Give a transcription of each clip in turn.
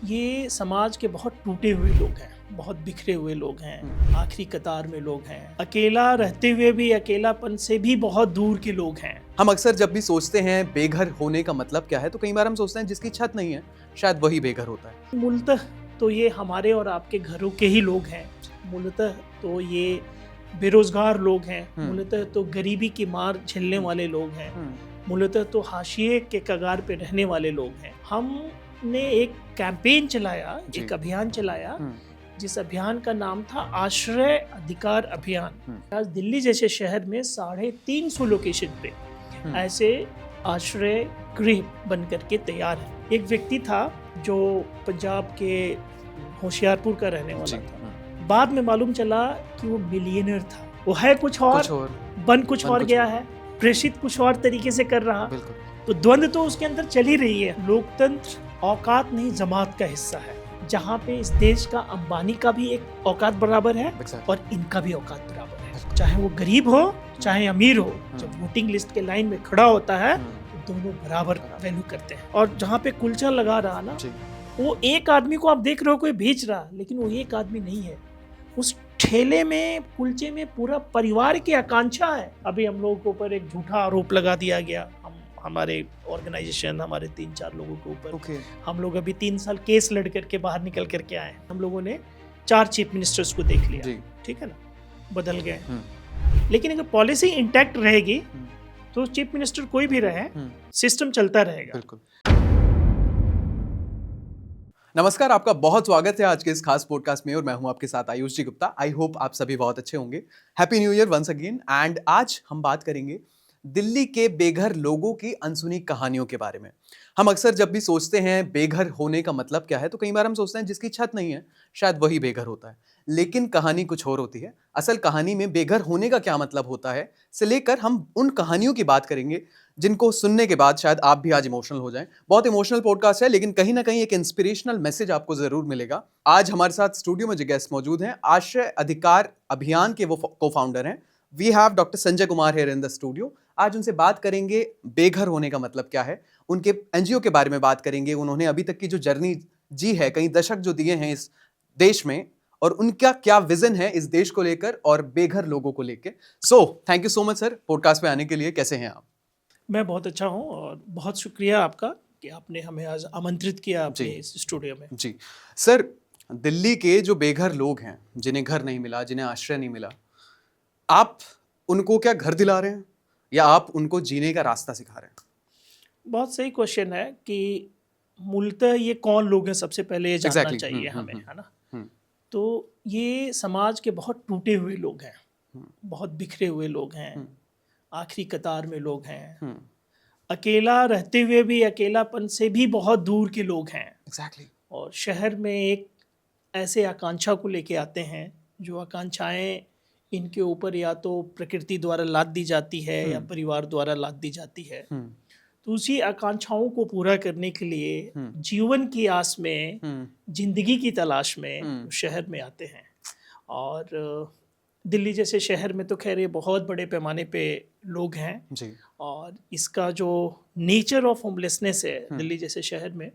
ये समाज के बहुत टूटे हुए लोग हैं, बहुत बिखरे हुए लोग हैं, आखिरी कतार में लोग हैं, अकेला रहते हुए भी अकेलापन से भी बहुत दूर के लोग हैं। हम अक्सर जब भी सोचते हैं बेघर होने का मतलब क्या है, तो कई बार हम सोचते हैं जिसकी छत नहीं है शायद वही बेघर होता है। मूलतः तो ये हमारे और आपके घरों के ही लोग हैं, मूलतः तो ये बेरोजगार लोग हैं, मूलतः तो गरीबी की मार झेलने वाले लोग हैं, मूलतः तो हाशिए के कगार पे रहने वाले लोग हैं। हमने एक कैंपेन चलाया, एक अभियान चलाया जिस अभियान का नाम था आश्रय अधिकार अभियान। आज दिल्ली जैसे शहर में 350 लोकेशन पे ऐसे आश्रय गृह बन करके तैयार है। एक व्यक्ति था जो पंजाब के होशियारपुर का रहने वाला था। बाद में मालूम चला कि वो मिलियनर था। वो है कुछ और बन कुछ और गया है, प्रेषित कुछ और तरीके से कर रहा। तो द्वंद्व तो उसके अंदर चल ही रही है। लोकतंत्र औकात नहीं जमात का हिस्सा है, जहाँ पे इस देश का अंबानी का भी एक औकात बराबर है और इनका भी औकात बराबर है। चाहे वो गरीब हो चाहे अमीर हो, जब वोटिंग लिस्ट के लाइन में खड़ा होता है तो दोनों बराबर वैल्यू करते हैं। और जहाँ पे कुलचा लगा रहा ना, वो एक आदमी को आप देख रहे हो कोई बेच रहा, लेकिन वो एक आदमी नहीं है। उस ठेले में कुलचे में पूरा परिवार की आकांक्षा है। अभी हम लोगों के ऊपर एक झूठा आरोप लगा दिया गया, हमारे ऑर्गेनाइजेशन, हमारे 3-4 लोगों के ऊपर। हम लोग अभी 3 साल केस लड़ करके बाहर निकल करके आए। हम लोगों ने 4 चीफ मिनिस्टर्स को देख लिया, ठीक है ना, बदल गए। लेकिन अगर पॉलिसी इंटैक्ट रहेगी तो चीफ मिनिस्टर कोई भी रहे, सिस्टम चलता रहेगा। नमस्कार, आपका बहुत स्वागत है आज के इस खास पॉडकास्ट में और मैं हूं आपके साथ आयुष जी गुप्ता। आई होप आप सभी बहुत अच्छे होंगे। Happy new year once again. And आज हम बात करेंगे दिल्ली के बेघर लोगों की अनसुनी कहानियों के बारे में। हम अक्सर जब भी सोचते हैं बेघर होने का मतलब क्या है, तो कई बार हम सोचते हैं जिसकी छत नहीं है शायद वही बेघर होता है। लेकिन कहानी कुछ और होती है। असल कहानी में बेघर होने का क्या मतलब होता है से लेकर हम उन कहानियों की बात करेंगे जिनको सुनने के बाद शायद आप भी आज इमोशनल हो जाएं। बहुत इमोशनल पॉडकास्ट है, लेकिन कहीं ना कहीं एक इंस्पिरेशनल मैसेज आपको जरूर मिलेगा। आज हमारे साथ स्टूडियो में जो गेस्ट मौजूद हैं, आश्रय अधिकार अभियान के वो को फाउंडर हैं। We have doctor Sanjay Kumar here in the studio. आज उनसे बात करेंगे बेघर होने का मतलब क्या है, उनके एनजीओ के बारे में बात करेंगे, उन्होंने अभी तक की जो जर्नी जी है, कई दशक जो दिए हैं इस देश में, और उनका क्या विजन है इस देश को लेकर और बेघर लोगों को लेकर। So thank you so much sir podcast पे आने के लिए। कैसे हैं आप? मैं बहुत अच्छा हूं और बहुत शुक्रिया आपका कि आपने हमें आज आमंत्रित किया अपने इस स्टूडियो में। जी सर, दिल्ली के जो बेघर लोग हैं, जिन्हें घर नहीं मिला, जिन्हें आश्रय नहीं मिला, आप उनको क्या घर दिला रहे हैं या आप उनको जीने का रास्ता सिखा रहे हैं? बहुत सही क्वेश्चन है कि मूलतः ये कौन लोग हैं, सबसे पहले ये जानना चाहिए हमें, है ना। तो ये समाज के बहुत टूटे हुए लोग हैं, बहुत बिखरे हुए लोग हैं, आखिरी कतार में लोग हैं, अकेला रहते हुए भी अकेलापन से भी बहुत दूर के लोग हैं। और शहर में एक ऐसे आकांक्षा को लेके आते हैं जो आकांक्षाएं इनके ऊपर या तो प्रकृति द्वारा लाद दी जाती है या परिवार द्वारा लाद दी जाती है। तो उसी आकांक्षाओं को पूरा करने के लिए जीवन की आस में, जिंदगी की तलाश में शहर में आते हैं। और दिल्ली जैसे शहर में तो खैर ये बहुत बड़े पैमाने पे लोग हैं जी। और इसका जो नेचर ऑफ होमलेसनेस है दिल्ली जैसे शहर में,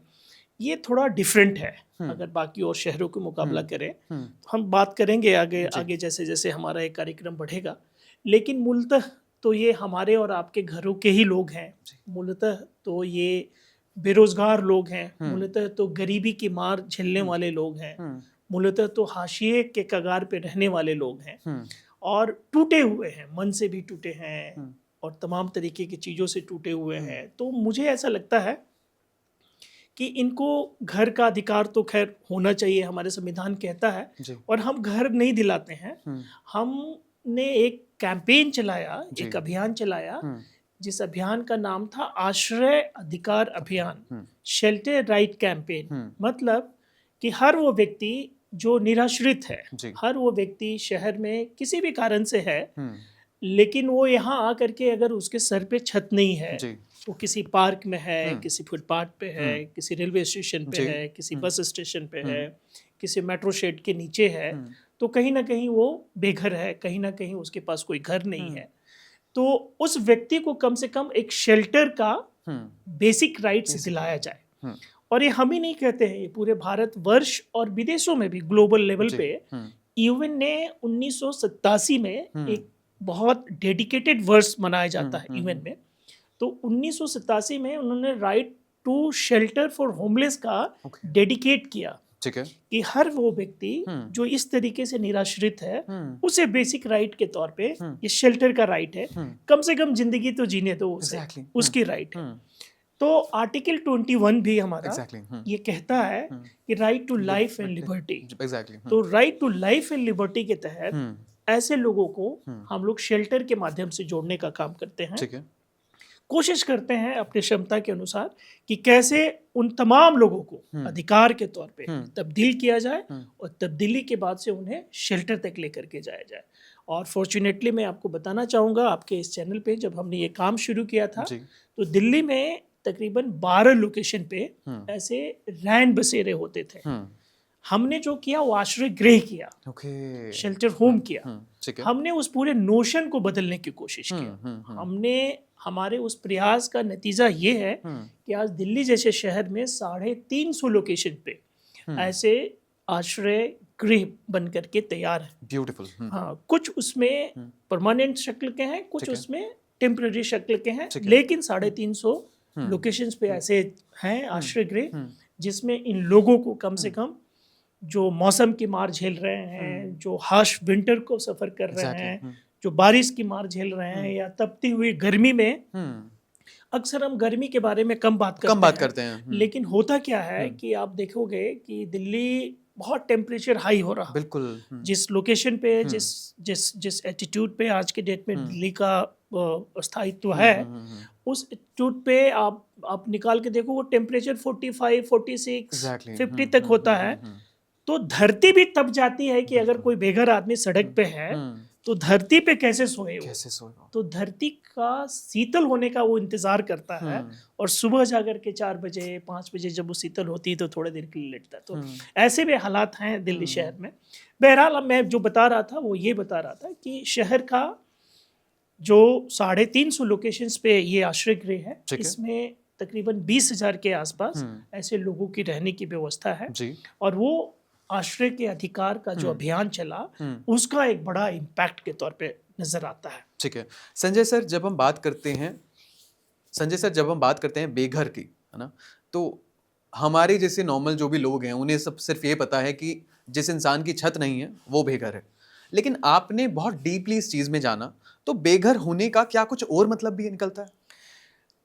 ये थोड़ा डिफरेंट है अगर बाकी और शहरों के मुकाबला करें। तो हम बात करेंगे आगे जैसे जैसे हमारा एक कार्यक्रम बढ़ेगा। लेकिन मूलतः तो ये हमारे और आपके घरों के ही लोग हैं, मूलतः तो ये बेरोजगार लोग हैं, मूलतः तो गरीबी की मार झेलने वाले लोग हैं, मूलतः तो हाशिए के कगार पे रहने वाले लोग हैं और टूटे हुए हैं, मन से भी टूटे हैं और तमाम तरीके की चीज़ों से टूटे हुए हैं। तो मुझे ऐसा लगता है कि इनको घर का अधिकार तो खैर होना चाहिए, हमारे संविधान कहता है, और हम घर नहीं दिलाते हैं। हमने एक कैंपेन चलाया, एक अभियान चलाया जिस अभियान का नाम था आश्रय अधिकार अभियान, शेल्टर राइट कैंपेन। मतलब कि हर वो व्यक्ति जो निराश्रित है, हर वो व्यक्ति शहर में किसी भी कारण से है, लेकिन वो यहाँ आकर के अगर उसके सर पे छत नहीं है, वो किसी पार्क में है, किसी फुटपाथ पे है, किसी रेलवे स्टेशन पे है, किसी बस स्टेशन पे है, किसी मेट्रो शेड के नीचे है, तो कहीं ना कहीं वो बेघर है, कहीं ना कहीं उसके पास कोई घर नहीं है। तो उस व्यक्ति को कम से कम एक शेल्टर का बेसिक राइट्स दिलाया जाए। और ये हम ही नहीं कहते हैं, ये पूरे भारतवर्ष और विदेशों में भी ग्लोबल लेवल पे यूएन ने 1987 में एक बहुत डेडिकेटेड वर्ष मनाया जाता है यूएन में। तो 1987 में उन्होंने right to shelter for homeless का डेडिकेट किया, ठीक है, कि हर वो व्यक्ति जो इस तरीके से निराश्रित है उसे बेसिक राइट के तौर पे ये शेल्टर का राइट है, कम से कम जिंदगी तो जीने दो उसे, उसकी राइट है। तो आर्टिकल 21 भी हमारा ये कहता है कि right to life and liberty. तो right to life and liberty के तहत ऐसे लोगों को हम लोग शेल्टर के माध्यम से जोड़ने का काम करते हैं। ठीक है, कोशिश करते हैं अपनी क्षमता के अनुसार कि कैसे उन तमाम लोगों को अधिकार के तौर पे तब्दील किया जाए और तब्दीली के बाद से उन्हें शेल्टर तक लेकर के जाया जाए। और फॉर्चुनेटली मैं आपको बताना चाहूँगा, आपके इस चैनल पे जब हमने ये काम शुरू किया था तो दिल्ली में तकरीबन 12 लोकेशन पे ऐसे रैन बसेरे होते थे। हमने जो किया वो आश्रय गृह किया, शेल्टर होम किया। हमने उस पूरे नोशन को बदलने की कोशिश की। हमने हमारे उस प्रयास का नतीजा ये है कि आज दिल्ली जैसे शहर में 350 लोकेशन पे ऐसे आश्रय गृह बन करके तैयार है। ब्यूटीफुल। हाँ, कुछ उसमें परमानेंट शक्ल के हैं, कुछ उसमें टेम्पररी शक्ल के हैं, लेकिन 350 लोकेशंस पे ऐसे हैं आश्रय गृह जिसमें इन लोगों को कम से कम जो मौसम की मार झेल रहे हैं, जो हार्श विंटर को सफर कर रहे हैं, जो बारिश की मार झेल रहे हैं, या तपती हुई गर्मी में, अक्सर हम गर्मी के बारे में कम बात करते हैं। लेकिन होता क्या है कि आप देखोगे कि दिल्ली बहुत टेम्परेचर हाई हो रहा, बिल्कुल, जिस लोकेशन पे जिस एटीट्यूड पे आज के डेट में दिल्ली का स्थायित्व है, उस एटीट्यूड पे आप निकाल के देखो वो टेम्परेचर 45, 46, 50 तक होता है। तो धरती भी तब जाती है कि अगर कोई बेघर आदमी सड़क पे है तो धरती पे कैसे सोएगा। तो धरती का शीतल होने का वो इंतजार करता है, और सुबह जाकर के 4 बजे 5 बजे जब वो शीतल होती है तो थोड़े देर के लिए लेटता है। तो ऐसे भी हालात हैं दिल्ली शहर में। बहरहाल मैं जो बता रहा था वो ये बता रहा था कि शहर का जो 350 लोकेशंस पे ये आश्रय गृह है, इसमें तकरीबन 20,000 के आसपास ऐसे लोगों की रहने की व्यवस्था है। और वो आश्रय के अधिकार का जो अभियान चला उसका एक बड़ा इम्पैक्ट के तौर पे नजर आता है। ठीक है संजय सर, जब हम बात करते हैं बेघर की, है ना, तो हमारे जैसे नॉर्मल जो भी लोग हैं उन्हें सब सिर्फ ये पता है कि जिस इंसान की छत नहीं है वो बेघर है। लेकिन आपने बहुत डीपली इस चीज में जाना, तो बेघर होने का क्या कुछ और मतलब भी निकलता है?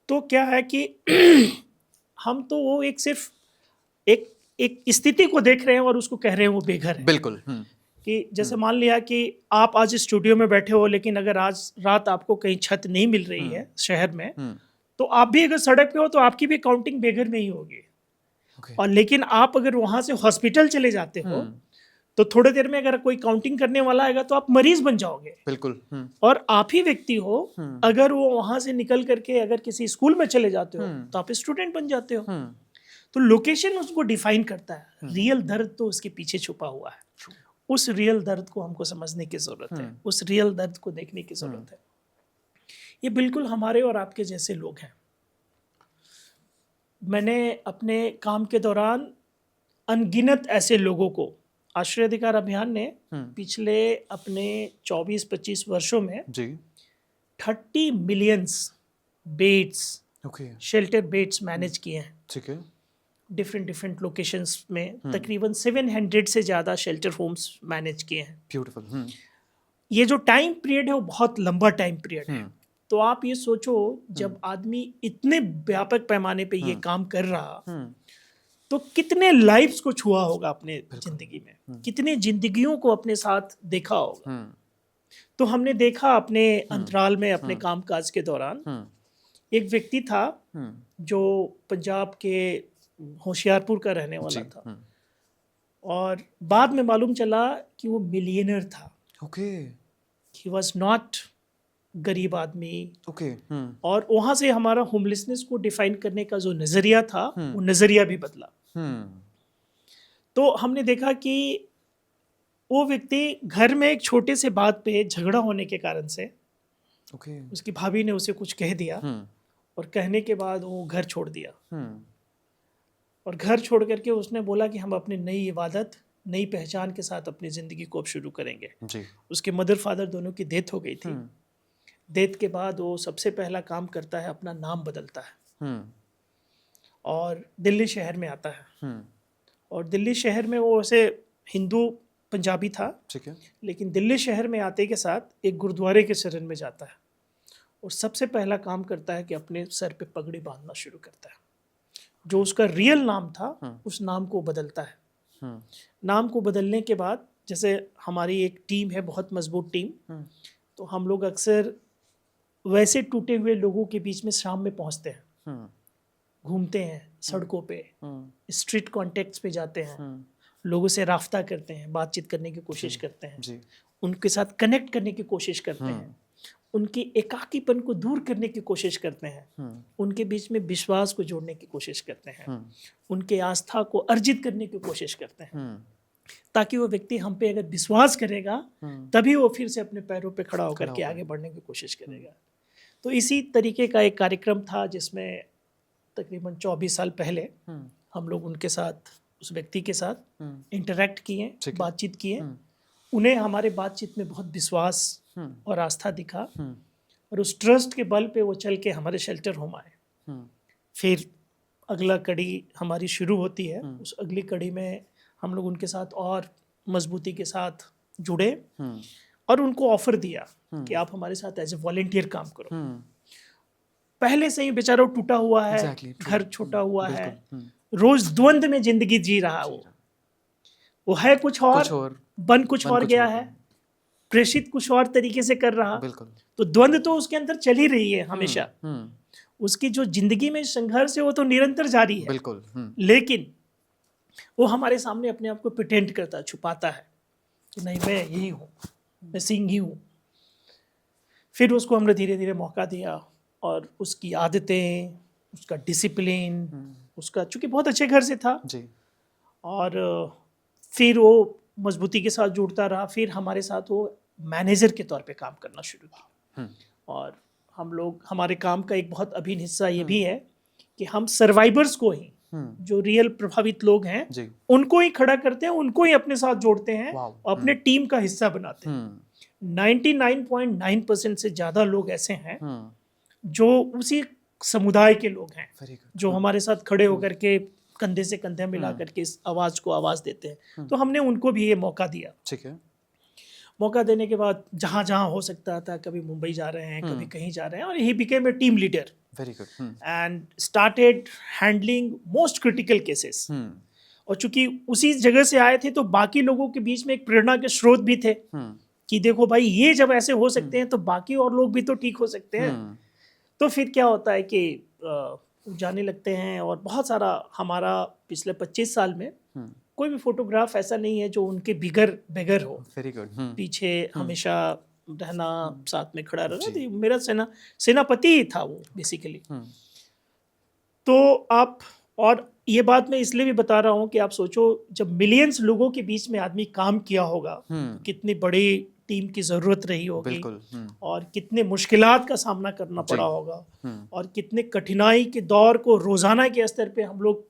तो क्या है कि हम तो वो एक सिर्फ एक स्थिति को देख रहे हैं और उसको कह रहे हैं वो बेघर है। बिल्कुल। कि जैसे मान लिया कि आप आज स्टूडियो में बैठे हो, लेकिन अगर आज रात आपको कहीं छत नहीं मिल रही है शहर में, तो आप भी अगर सड़क पे हो तो आपकी भी काउंटिंग बेघर में ही होगी। और लेकिन आप अगर वहां से हॉस्पिटल चले जाते हो तो थोड़ी देर में अगर कोई काउंटिंग करने वाला आएगा तो आप मरीज बन जाओगे। बिल्कुल। और आप ही व्यक्ति हो, अगर वो वहां से निकल करके अगर किसी स्कूल में चले जाते हो तो आप स्टूडेंट बन जाते हो। तो लोकेशन उसको डिफाइन करता है। रियल दर्द तो उसके पीछे छुपा हुआ है। उस रियल दर्द को हमको समझने की जरूरत है, उस रियल दर्द को देखने की जरूरत है। ये बिल्कुल हमारे और आपके जैसे लोग हैं। मैंने अपने काम के दौरान अनगिनत ऐसे लोगों को आश्रय अधिकार अभियान ने पिछले अपने 24-25 वर्षों में 30 millions beds, shelter beds manage किए हैं। ठीक है। डिफरेंट लोकेशंस में तकरीबन 700 से ज़्यादा शेल्टर होम्स मैनेज किए हैं। ब्यूटीफुल। ये जो टाइम पीरियड है वो बहुत लंबा टाइम पीरियड है। तो आप ये सोचो, जब आदमी इतने व्यापक पैमाने पे ये काम कर रहा तो कितने लाइफ्स को छुआ होगा अपने जिंदगी में, कितने जिंदगियों को अपने साथ देखा होगा। तो हमने देखा अपने अंतराल में, अपने कामकाज के दौरान, एक व्यक्ति था जो पंजाब के होशियारपुर का रहने वाला था, और बाद में मालूम चला कि वो मिलियनर था। ही वॉज नॉट गरीब आदमी। और वहां से हमारा होमलेसनेस को डिफाइन करने का जो नजरिया था वो नजरिया भी बदला। तो हमने देखा कि वो व्यक्ति घर में एक छोटे से बात पे झगड़ा होने के कारण से उसकी भाभी ने उसे कुछ कह दिया, और कहने के बाद वो घर छोड़ दिया। और घर छोड़ करके उसने बोला कि हम अपनी नई इबादत, नई पहचान के साथ अपनी ज़िंदगी को अब शुरू करेंगे जी। उसके मदर फादर दोनों की डेथ हो गई थी। डेथ के बाद वो सबसे पहला काम करता है, अपना नाम बदलता है और दिल्ली शहर में आता है। और दिल्ली शहर में वो वैसे हिंदू पंजाबी था, ठीक है। लेकिन दिल्ली शहर में आते के साथ एक गुरुद्वारे के शरण में जाता है और सबसे पहला काम करता है कि अपने सर पे पगड़ी बांधना शुरू करता है। जो उसका रियल नाम था उस नाम को बदलता है। नाम को बदलने के बाद, जैसे हमारी एक टीम है, बहुत मजबूत टीम, तो हम लोग अक्सर वैसे टूटे हुए लोगों के बीच में शाम में पहुंचते हैं, घूमते हैं सड़कों पे, स्ट्रीट कॉन्टेक्ट्स पे जाते हैं, लोगों से राफ्ता करते हैं, बातचीत करने की कोशिश करते हैं, उनके साथ कनेक्ट करने की कोशिश करते हैं, उनके एकाकीपन को दूर करने की कोशिश करते हैं, उनके बीच में विश्वास को जोड़ने की कोशिश करते हैं, उनके आस्था को अर्जित करने की कोशिश करते हैं, ताकि वो व्यक्ति हम पे अगर विश्वास करेगा तभी वो फिर से अपने पैरों पे खड़ा होकर के आगे बढ़ने की कोशिश करेगा। तो इसी तरीके का एक कार्यक्रम था जिसमें तकरीबन 24 साल पहले हम लोग उनके साथ, उस व्यक्ति के साथ इंटरेक्ट किए, बातचीत किए। उन्हें हमारे बातचीत में बहुत विश्वास और आस्था दिखा और उस ट्रस्ट के बल पे वो चल के हमारे शेल्टर होम आए। फिर अगला कड़ी हमारी शुरू होती है। उस अगली कड़ी में हम लोग उनके साथ और मजबूती के साथ जुड़े और उनको ऑफर दिया कि आप हमारे साथ एज ए वॉलेंटियर काम करो। पहले से ही बेचारा टूटा हुआ है, घर छोटा हुआ है, रोज द्वंद में जिंदगी जी रहा, वो है कुछ और बन कुछ और गया है, प्रेषित कुछ और तरीके से कर रहा। तो द्वंद तो उसके अंदर चल ही रही है हमेशा। उसकी जो जिंदगी में संघर्ष है वो तो निरंतर जारी है। लेकिन वो हमारे सामने अपने आप को प्रिटेंड करता, छुपाता है कि नहीं मैं यही हूँ, मैं सिंह ही हूँ। फिर उसको हमने धीरे धीरे मौका दिया और उसकी आदतें, उसका डिसिप्लिन, उसका, चूँकि बहुत अच्छे घर से था जी, और फिर वो मजबूती के साथ जुड़ता रहा। फिर हमारे साथ वो मैनेजर के तौर पे काम करना शुरू किया। और हम लोग, हमारे काम का एक बहुत अभिन्न हिस्सा ये भी है कि हम सर्वाइवर्स को ही, जो रियल प्रभावित लोग हैं, उनको ही खड़ा करते हैं, उनको ही अपने साथ जोड़ते हैं और अपने टीम का हिस्सा बनाते हैं। 99.9% से ज़्यादा लोग ऐसे हैं जो उसी समुदाय के लोग हैं, जो हमारे साथ खड़े होकर के कंधे से कंधे मिला करके इस आवाज़ को आवाज़ देते हैं। तो हमने उनको भी ये मौका दिया। ठीक है। मौका देने के बाद जहाँ जहाँ हो सकता था, कभी मुंबई जा रहे हैं, कभी कहीं जा रहे हैं, और he became a team leader. Very good. And started handling most critical cases. और चूंकि उसी जगह से आए थे तो बाकी लोगों के बीच में एक प्रेरणा के स्रोत भी थे कि देखो भाई, ये जब ऐसे हो सकते हैं तो बाकी और लोग भी तो ठीक हो सकते हैं। तो फिर क्या होता है कि जाने लगते हैं। और बहुत सारा हमारा पिछले 25 साल में कोई भी फोटोग्राफ ऐसा नहीं है जो उनके बगैर हो। Very good. पीछे हमेशा रहना, साथ में खड़ा रहना। तो मेरा सेनापति ही था वो बेसिकली। तो आप, और ये बात मैं इसलिए भी बता रहा हूँ कि आप सोचो, जब मिलियंस लोगों के बीच में आदमी काम किया होगा, कितनी बड़ी टीम की जरूरत रही होगी, और कितने मुश्किलात का सामना करना पड़ा होगा, और कितने कठिनाई के दौर को रोजाना के स्तर पे हम लोग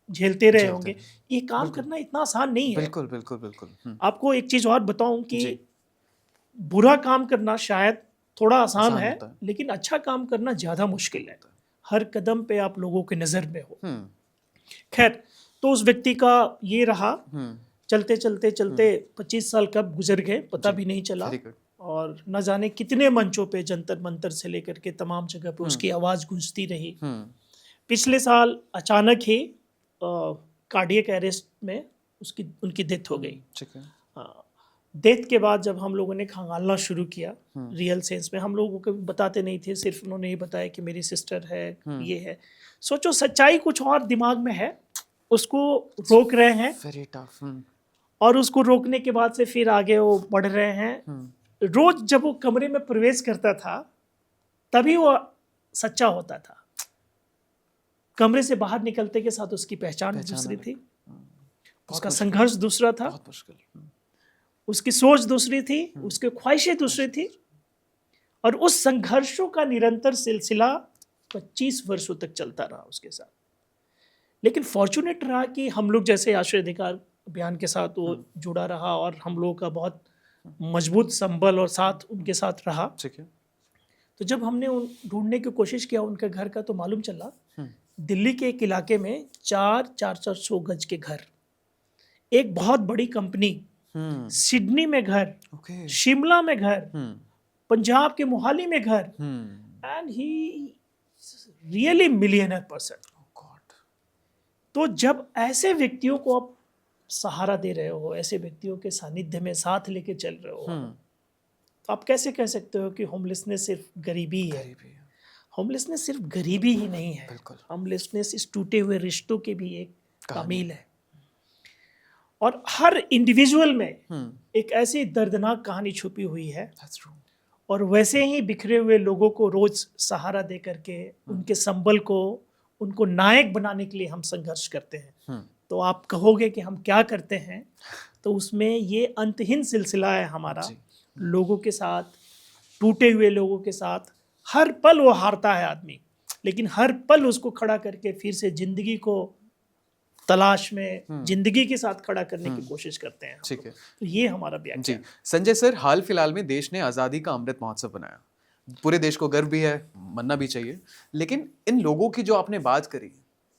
झेलते रहे होंगे। ये काम करना इतना आसान नहीं है। बिल्कुल बिल्कुल बिल्कुल। आपको एक चीज और बताऊं कि बुरा काम करना शायद थोड़ा आसान है, लेकिन अच्छा काम करना ज्यादा मुश्किल है। हर कदम पे आप लोगों के नजर में हो। खैर, तो उस व्यक्ति का ये रहा। चलते चलते चलते 25 साल कब गुजर गए पता भी नहीं चला। और न जाने कितने मंचों पे, जंतर मंतर से लेकर के तमाम जगह पे उसकी आवाज गूंजती रही। पिछले साल अचानक ही कार्डियक अरेस्ट में उनकी डेथ हो गई। डेथ के बाद जब हम लोगों ने खंगालना शुरू किया, रियल सेंस में, हम लोगों को बताते नहीं थे, सिर्फ उन्होंने ये बताया कि मेरी सिस्टर है, ये है। सोचो, सच्चाई कुछ और दिमाग में है, उसको रोक रहे हैं। Very tough. और उसको रोकने के बाद से फिर आगे वो बढ़ रहे हैं। रोज जब वो कमरे में प्रवेश करता था तभी वो सच्चा होता था। कमरे से बाहर निकलते के साथ उसकी पहचान दूसरी थी, उसका संघर्ष दूसरा था, उसकी सोच दूसरी थी, उसकी ख्वाहिशें दूसरी थी। और उस संघर्षों का निरंतर सिलसिला 25 वर्षों तक चलता रहा उसके साथ। लेकिन फॉर्चुनेट रहा कि हम लोग जैसे आश्रय अधिकार अभियान के साथ वो जुड़ा रहा और हम लोगों का बहुत मजबूत संबल और साथ उनके साथ रहा। ठीक है। तो जब हमने उन ढूंढने की कोशिश किया उनके घर का, तो मालूम चला दिल्ली के एक इलाके में 400 गज के घर, एक बहुत बड़ी कंपनी, सिडनी में घर, शिमला में घर, पंजाब के मोहाली में घर, and he really millionaire person. तो जब ऐसे व्यक्तियों को आप सहारा दे रहे हो, ऐसे व्यक्तियों के सानिध्य में साथ लेके चल रहे हो, तो आप कैसे कह सकते हो कि होमलेसनेस सिर्फ गरीबी है? होमलेसनेस सिर्फ गरीबी ही नहीं है, होमलेसनेस इस टूटे हुए रिश्तों की भी एक तामील है। और हर इंडिविजुअल में एक ऐसी दर्दनाक कहानी छुपी हुई है। और वैसे ही बिखरे हुए लोगों को रोज सहारा दे करके उनके संबल को, उनको नायक बनाने के लिए हम संघर्ष करते हैं। तो आप कहोगे कि हम क्या करते हैं, तो उसमें ये अंतहीन सिलसिला है हमारा, लोगों के साथ, टूटे हुए लोगों के साथ। हर पल वो हारता है आदमी, लेकिन हर पल उसको खड़ा करके फिर से जिंदगी को तलाश में, जिंदगी के साथ खड़ा करने की कोशिश करते हैं। ठीक है, तो ये हमारा व्याख्या है। संजय सर, हाल फिलहाल में देश ने आज़ादी का अमृत महोत्सव बनाया, पूरे देश को गर्व भी है, मनना भी चाहिए। लेकिन इन लोगों की जो आपने बात करी,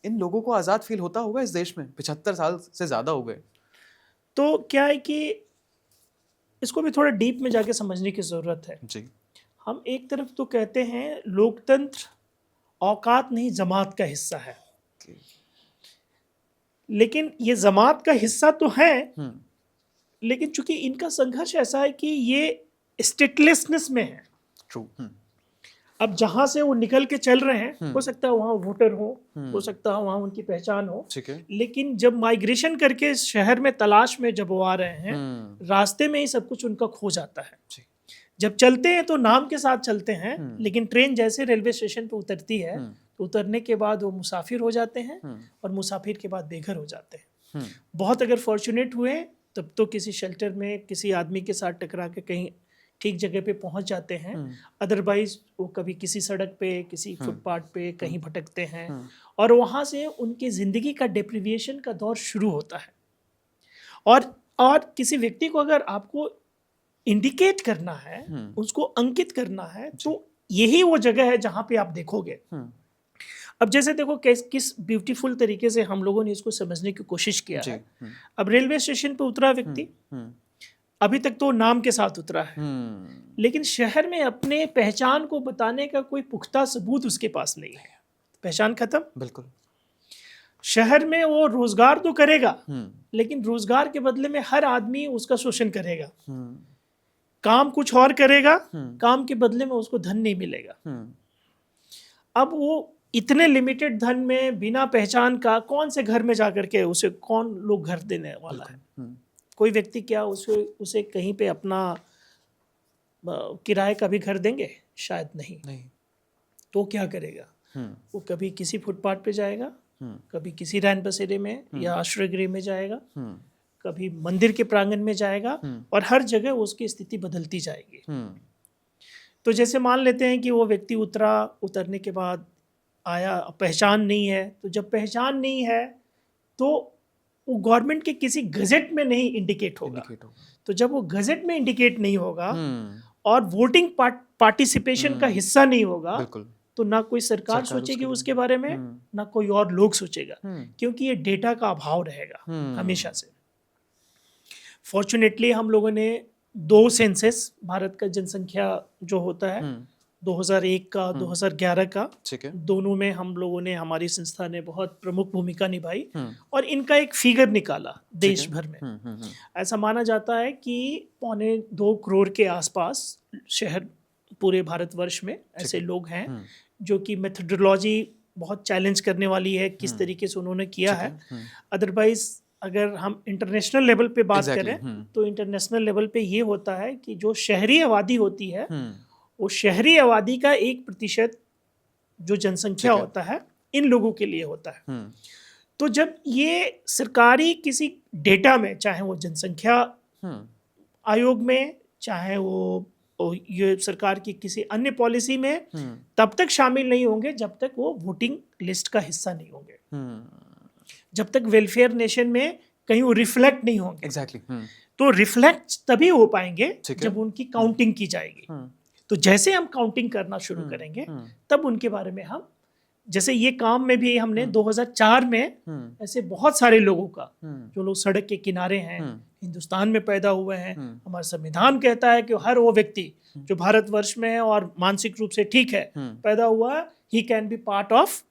इन लोगों को आज़ाद फील होता होगा इस देश में? 75 साल से ज़्यादा हो गए। तो क्या है कि इसको भी थोड़ा डीप में जाके समझने की ज़रूरत है जी। हम एक तरफ तो कहते हैं लोकतंत्र औकात नहीं जमात का हिस्सा है, लेकिन ये जमात का हिस्सा तो है, लेकिन चूंकि इनका संघर्ष ऐसा है कि ये स्टेटलेसनेस में है। ट्रू। अब जहां से वो निकल के चल रहे हैं, हो सकता है वहां वोटर हो सकता है वहां उनकी पहचान हो, लेकिन जब माइग्रेशन करके शहर में तलाश में जब वो आ रहे हैं, रास्ते में ही सब कुछ उनका खो जाता है। जब चलते हैं तो नाम के साथ चलते हैं, लेकिन ट्रेन जैसे रेलवे स्टेशन पर उतरती है, तो उतरने के बाद वो मुसाफिर हो जाते हैं, और मुसाफिर के बाद बेघर हो जाते हैं। बहुत अगर फॉर्चुनेट हुए तब तो किसी शेल्टर में किसी आदमी के साथ टकरा के कहीं ठीक जगह पे पहुंच जाते हैं, अदरवाइज वो कभी किसी सड़क पे, किसी फुटपाथ पे कहीं भटकते हैं, और वहाँ से उनकी ज़िंदगी का डिप्रिविएशन का दौर शुरू होता है। और किसी व्यक्ति को अगर आपको इंडिकेट करना है, उसको अंकित करना है, तो यही वो जगह है जहाँ पे आप देखोगे। अब जैसे देखो किस ब्यूटीफुल तरीके से हम लोगों ने इसको समझने की कोशिश किया है। अब रेलवे स्टेशन पे उतरा व्यक्ति, अभी तक तो नाम के साथ उतरा है, लेकिन शहर में अपने पहचान को बताने का कोई पुख्ता सबूत उसके पास नहीं है। पहचान खत्म। बिल्कुल। शहर में वो रोजगार तो करेगा, लेकिन रोजगार के बदले में हर आदमी उसका शोषण करेगा। काम कुछ और करेगा, काम के बदले में उसको धन नहीं मिलेगा। अब वो इतने लिमिटेड धन में बिना पहचान का कौन से घर में जाकर के उसे कौन लोग घर देने वाला है? कोई व्यक्ति क्या उसे कहीं पे अपना किराए का भी घर देंगे? शायद नहीं। तो क्या करेगा? वो कभी किसी फुटपाथ पे जाएगा, कभी किसी रैन बसेरे में या आश्रय गृह में जाएगा, कभी मंदिर के प्रांगण में जाएगा, और हर जगह उसकी स्थिति बदलती जाएगी। तो जैसे मान लेते हैं कि वो व्यक्ति उतरने के बाद आया, पहचान नहीं है, तो जब पहचान नहीं है तो वो गवर्नमेंट के किसी गजेट में नहीं इंडिकेट होगा। तो जब वो गजेट में इंडिकेट नहीं होगा और वोटिंग पार्टिसिपेशन का हिस्सा नहीं होगा, तो ना कोई सरकार सोचेगी उसके बारे में, ना कोई और लोग सोचेगा, क्योंकि ये डेटा का अभाव रहेगा हमेशा से। फॉर्चुनेटली हम लोगों ने 2 सेंसस, भारत का जनसंख्या जो होता है 2001 का, 2011 का, दोनों में हम लोगों ने, हमारी संस्था ने बहुत प्रमुख भूमिका निभाई, और इनका एक फिगर निकाला देश भर में। ऐसा माना जाता है कि 2.25 करोड़ के आसपास शहर पूरे भारतवर्ष में ऐसे लोग हैं जो कि मेथोडोलॉजी बहुत चैलेंज करने वाली है, किस तरीके से उन्होंने किया है। अदरवाइज अगर हम इंटरनेशनल लेवल पे बात करें, तो इंटरनेशनल लेवल पे ये होता है कि जो शहरी आबादी होती है, वो शहरी आबादी का 1% जो जनसंख्या होता है इन लोगों के लिए होता है। तो जब ये सरकारी किसी डेटा में, चाहे वो जनसंख्या आयोग में, चाहे वो ये सरकार की किसी अन्य पॉलिसी में, तब तक शामिल नहीं होंगे जब तक वो वोटिंग लिस्ट का हिस्सा नहीं होंगे। जब तक वेलफेयर नेशन में कहीं वो रिफ्लेक्ट नहीं होंगे। एग्जैक्टली। तो रिफ्लेक्ट तभी हो पाएंगे ठीक है। जब उनकी काउंटिंग की जाएगी। तो जैसे हम काउंटिंग करना शुरू करेंगे तब उनके बारे में हम, जैसे ये काम में भी हमने 2004 में ऐसे बहुत सारे लोगों का, जो लोग सड़क के किनारे हैं, हिंदुस्तान में पैदा हुए हैं, हमारा संविधान कहता है कि हर वो व्यक्ति जो भारतवर्ष में है और मानसिक रूप से ठीक है, पैदा हुआ है, he can be part of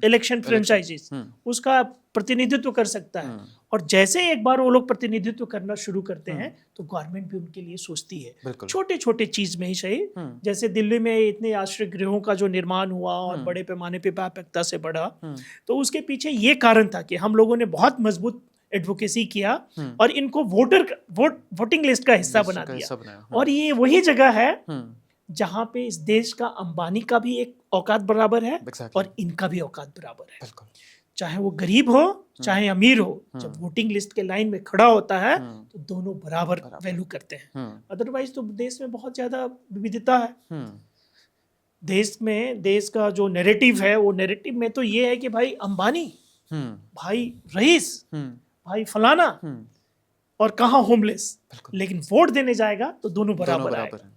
election franchises, उसका प्रतिनिधित्व कर सकता है। और जैसे एक बार वो लोग प्रतिनिधित्व करना शुरू करते हैं तो गवर्नमेंट भी उनके लिए सोचती है, छोटे छोटे चीज में ही सही। जैसे दिल्ली में इतने आश्रय गृहों का जो निर्माण हुआ और बड़े पैमाने पे व्यापकता से बढ़ा, तो उसके पीछे ये कारण था कि हम लोगों ने बहुत मजबूत एडवोकेसी किया और इनको वोटिंग लिस्ट का हिस्सा बना दिया। और ये वही जगह है जहाँ पे इस देश का अंबानी का भी एक औकात बराबर है और इनका भी औकात बराबर है। चाहे वो गरीब हो चाहे अमीर हो, जब वोटिंग लिस्ट के लाइन में खड़ा होता है तो दोनों बराबर वैल्यू करते हैं। अदरवाइज तो देश में बहुत ज्यादा विविधता है। देश का जो नैरेटिव है, वो नैरेटिव में तो ये है कि भाई अंबानी, भाई रईस, भाई फलाना और कहाँ होमलेस, लेकिन वोट देने जाएगा तो दोनों बराबर आएगा।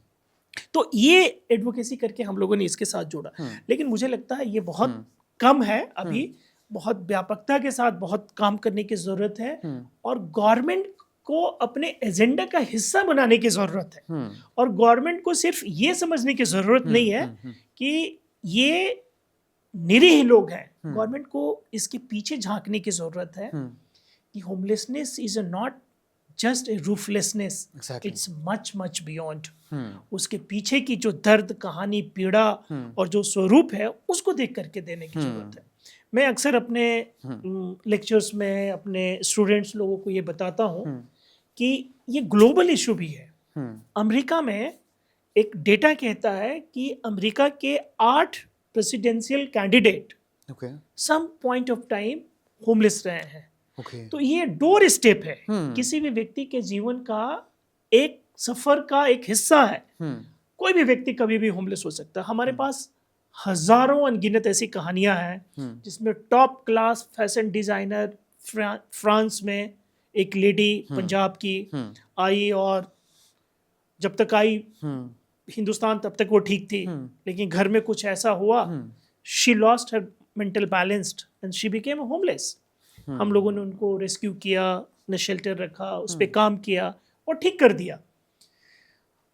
तो ये एडवोकेसी करके हम लोगों ने इसके साथ जोड़ा। लेकिन मुझे लगता है ये बहुत कम है, अभी बहुत व्यापकता के साथ बहुत काम करने की जरूरत है और गवर्नमेंट को अपने एजेंडा का हिस्सा बनाने की जरूरत है। और गवर्नमेंट को सिर्फ ये समझने की जरूरत नहीं है कि ये निरीह लोग हैं। गवर्नमेंट को इसके पीछे झांकने की जरूरत है कि homelessness is not just a rooflessness, it's much much beyond. उसके पीछे की जो दर्द, कहानी, पीड़ा और जो स्वरूप है उसको देख करके देने की जरूरत है। मैं अक्सर अपने लेक्चर्स में अपने स्टूडेंट्स लोगों को ये बताता हूँ कि ये ग्लोबल इशू भी है। अमेरिका में एक डेटा कहता है कि अमेरिका के 8 presidential candidate some point of time homeless रहे हैं। तो ये डोर स्टेप है, किसी भी व्यक्ति के जीवन का एक सफर का एक हिस्सा है। कोई भी व्यक्ति कभी भी होमलेस हो सकता है। हमारे पास हजारों अनगिनत ऐसी कहानियां हैं जिसमें top class fashion designer France में एक लेडी पंजाब की आई और जब तक आई हिंदुस्तान तब तक वो ठीक थी, लेकिन घर में कुछ ऐसा हुआ, she lost her mental balanced and she became homeless. हम लोगों ने उनको रेस्क्यू किया, ने शेल्टर रखा, उस पर काम किया और ठीक कर दिया।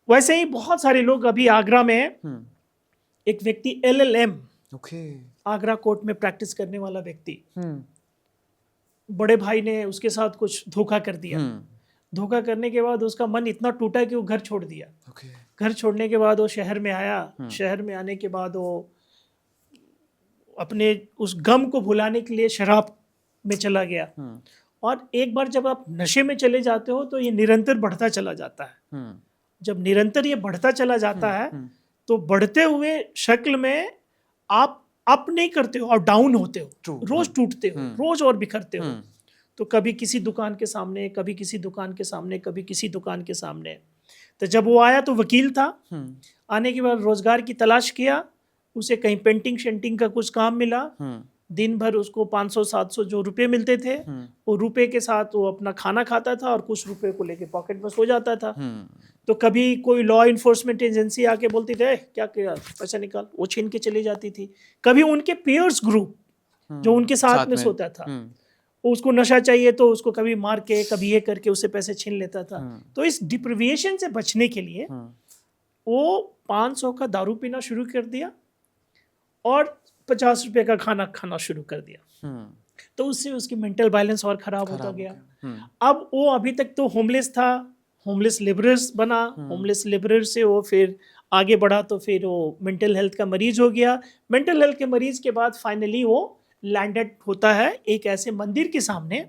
वैसे ही बहुत सारे लोग, अभी आगरा में एक व्यक्ति LLM, आगरा कोर्ट में प्रैक्टिस करने वाला व्यक्ति, बड़े भाई ने उसके साथ कुछ धोखा कर दिया। धोखा करने के बाद उसका मन इतना टूटा कि वो घर छोड़ दिया। घर छोड़ने के बाद वो शहर में आया। शहर में आने के बाद वो अपने उस गम को भुलाने के लिए शराब में चला गया। और एक बार जब आप नशे में चले जाते हो तो ये निरंतर बढ़ता चला जाता है। जब निरंतर ये बढ़ता चला जाता है तो बढ़ते हुए शक्ल में आप अप नहीं करते हो और डाउन होते हो, रोज टूटते हो, रोज और बिखरते हो। तो कभी किसी दुकान के सामने, कभी किसी दुकान के सामने, कभी किसी दुकान के सामने। तो जब वो आया तो वकील था। आने के बाद रोजगार की तलाश किया, उसे कहीं पेंटिंग शेंटिंग का कुछ काम मिला। दिन भर उसको 500-700 जो रुपए मिलते थे, वो रुपए के साथ वो अपना खाना खाता था और कुछ रुपए को लेके पॉकेट में सो जाता था। तो कभी कोई लॉ इन्फोर्समेंट एजेंसी आके बोलती थे क्या किया, पैसा निकाल, वो छीन के चली जाती थी। कभी उनके पीयर्स ग्रुप जो उनके साथ में सोता था, उसको नशा चाहिए तो उसको कभी मार के, कभी ये करके उससे पैसे छीन लेता था। तो इस डिप्रिविएशन से बचने के लिए वो 500 का दारू पीना शुरू कर दिया और 50 रुपए का खाना खाना शुरू कर दिया। तो उससे उसकी मेंटल बैलेंस और खराब होता गया। अब वो अभी तक तो होमलेस था, होमलेस लेबरर्स बना, होमलेस लेबरर से वो फिर आगे बढ़ा तो फिर वो मेंटल हेल्थ का मरीज हो गया। मेंटल हेल्थ के मरीज के बाद फाइनली वो लैंडेड होता है एक ऐसे मंदिर के सामने,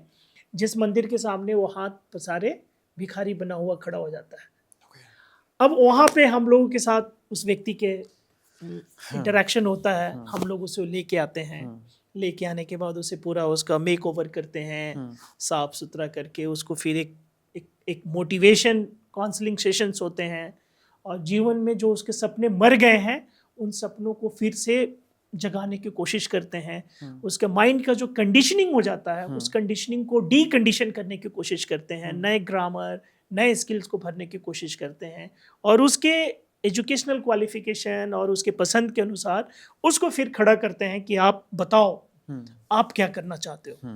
जिस मंदिर के सामने वो हाथ पसारे भिखारी बना हुआ खड़ा हो जाता है। अब वहाँ पे हम लोगों के साथ उस व्यक्ति के इंटरेक्शन होता है। हम लोग उसे लेके आते हैं। लेके आने के बाद उसे पूरा उसका मेक ओवर करते हैं, साफ सुथरा करके उसको फिर एक मोटिवेशन काउंसलिंग सेशंस होते हैं और जीवन में जो उसके सपने मर गए हैं उन सपनों को फिर से जगाने की कोशिश करते हैं, उसके माइंड का जो कंडीशनिंग हो जाता है उस कंडीशनिंग को डी कंडीशन करने की कोशिश करते हैं, नए ग्रामर नए स्किल्स को भरने की कोशिश करते हैं और उसके एजुकेशनल क्वालिफिकेशन और उसके पसंद के अनुसार उसको फिर खड़ा करते हैं कि आप बताओ आप क्या करना चाहते हो।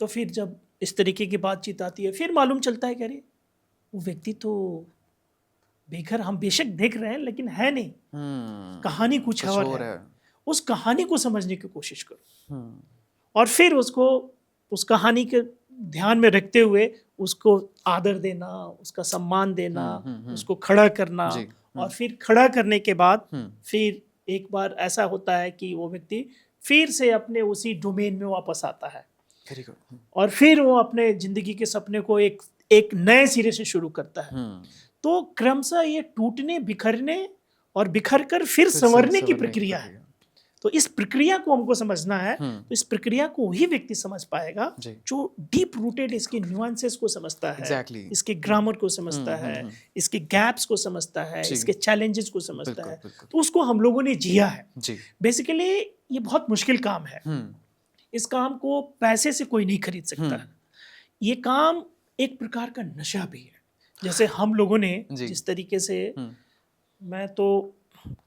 तो फिर जब इस तरीके की बातचीत आती है फिर मालूम चलता है कि अरे वो व्यक्ति तो बेघर हम बेशक देख रहे हैं लेकिन है नहीं, कहानी कुछ और है। उस कहानी को समझने की कोशिश करो और फिर उसको उस कहानी के ध्यान में रखते हुए उसको आदर देना, उसका सम्मान देना, उसको खड़ा करना और फिर खड़ा करने के बाद फिर एक बार ऐसा होता है कि वो व्यक्ति फिर से अपने उसी डोमेन में वापस आता है और फिर वो अपने जिंदगी के सपने को एक नए सिरे से शुरू करता है। तो क्रमशः ये टूटने बिखरने और बिखर कर फिर संवरने की प्रक्रिया है। तो इस प्रक्रिया को हमको समझना है, तो इस प्रक्रिया को वही व्यक्ति समझ पाएगा जो डीप रूटेड इसके न्यूएंसेस को समझता है, इसके ग्रामर को समझता है, इसके गैप्स को समझता है, इसके चैलेंजेस को समझता है। तो उसको हम लोगों ने जिया है। बेसिकली ये बहुत मुश्किल काम है। इस काम को पैसे से कोई नहीं खरीद सकता है। ये काम एक प्रकार का नशा भी है। जैसे हम लोगों ने जिस तरीके से, मैं तो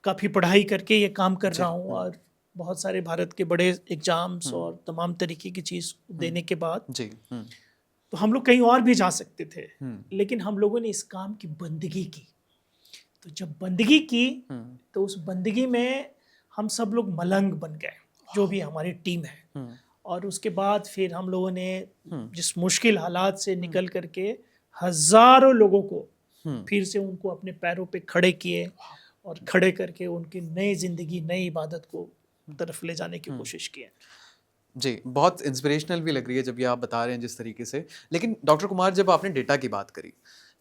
काफ़ी पढ़ाई करके ये काम कर रहा हूँ और बहुत सारे भारत के बड़े एग्जाम्स और तमाम तरीके की चीज़ देने के बाद तो हम लोग कहीं और भी जा सकते थे, लेकिन हम लोगों ने इस काम की बंदगी की। तो जब बंदगी की तो उस बंदगी में हम सब लोग मलंग बन गए, जो भी हमारी टीम है। और उसके बाद फिर हम लोगों ने जिस मुश्किल हालात से निकल करके हजारों लोगों को फिर से उनको अपने पैरों पे खड़े किए और खड़े करके उनकी नई जिंदगी नई इबादत को तरफ ले जाने की कोशिश की है। जी, बहुत इंस्पिरेशनल भी लग रही है जब ये आप बता रहे हैं जिस तरीके से। लेकिन डॉक्टर कुमार, जब आपने डेटा की बात करी,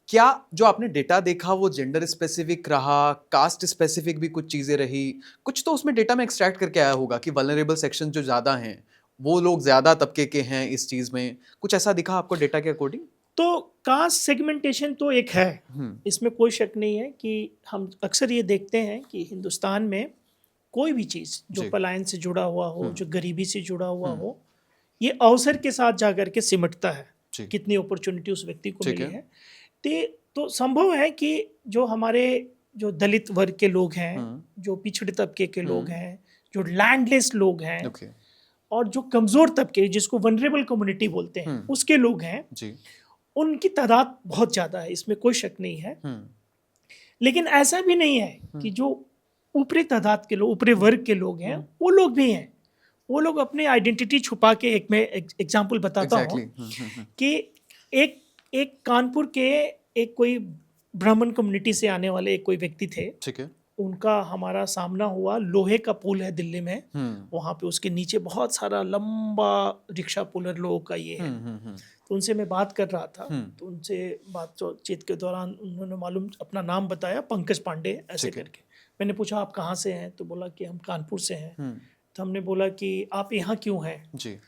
क्या जो आपने डेटा देखा वो जेंडर स्पेसिफिक रहा, कास्ट स्पेसिफिक भी कुछ चीज़ें रही? कुछ तो उसमें डेटा में एक्सट्रैक्ट करके आया होगा कि वल्नरेबल सेक्शन जो ज़्यादा हैं वो लोग ज़्यादा तबके के हैं इस चीज़ में, कुछ ऐसा दिखा आपको डेटा के अकॉर्डिंग? तो कास्ट सेगमेंटेशन तो एक है, इसमें कोई शक नहीं है कि हम अक्सर ये देखते हैं कि हिंदुस्तान में कोई भी चीज़ जो पलायन से जुड़ा हुआ हो, जो गरीबी से जुड़ा हुआ हो, ये अवसर के साथ जाकर के सिमटता है। कितनी अपॉर्चुनिटी उस व्यक्ति को मिली है। तो संभव है कि जो हमारे जो दलित वर्ग के लोग हैं, जो पिछड़े तबके के लोग हैं, जो लैंडलेस लोग हैं और जो कमज़ोर तबके जिसको वनरेबल कम्युनिटी बोलते हैं उसके लोग हैं, उनकी तादाद बहुत ज़्यादा है, इसमें कोई शक नहीं है। लेकिन ऐसा भी नहीं है कि जो ऊपरी तादाद के लोग, ऊपरी वर्ग के लोग हैं, वो लोग भी हैं। वो लोग अपनी आइडेंटिटी छुपा के, एक मैं एग्जांपल बताता हूँ कि एक कानपुर के एक कोई ब्राह्मण कम्युनिटी से आने वाले एक कोई व्यक्ति थे। ठीक है। उनका हमारा सामना हुआ, लोहे का पुल है दिल्ली में, वहाँ पे उसके नीचे बहुत सारा लंबा रिक्शा पुलर लोगों का ये है। तो उनसे मैं बात कर रहा था, तो उनसे बातचीत के दौरान उन्होंने मालूम अपना नाम बताया, पंकज पांडे ऐसे करके। मैंने पूछा आप कहाँ से हैं? तो बोला कि हम कानपुर से हैं। तो हमने बोला कि आप यहाँ क्यों हैं?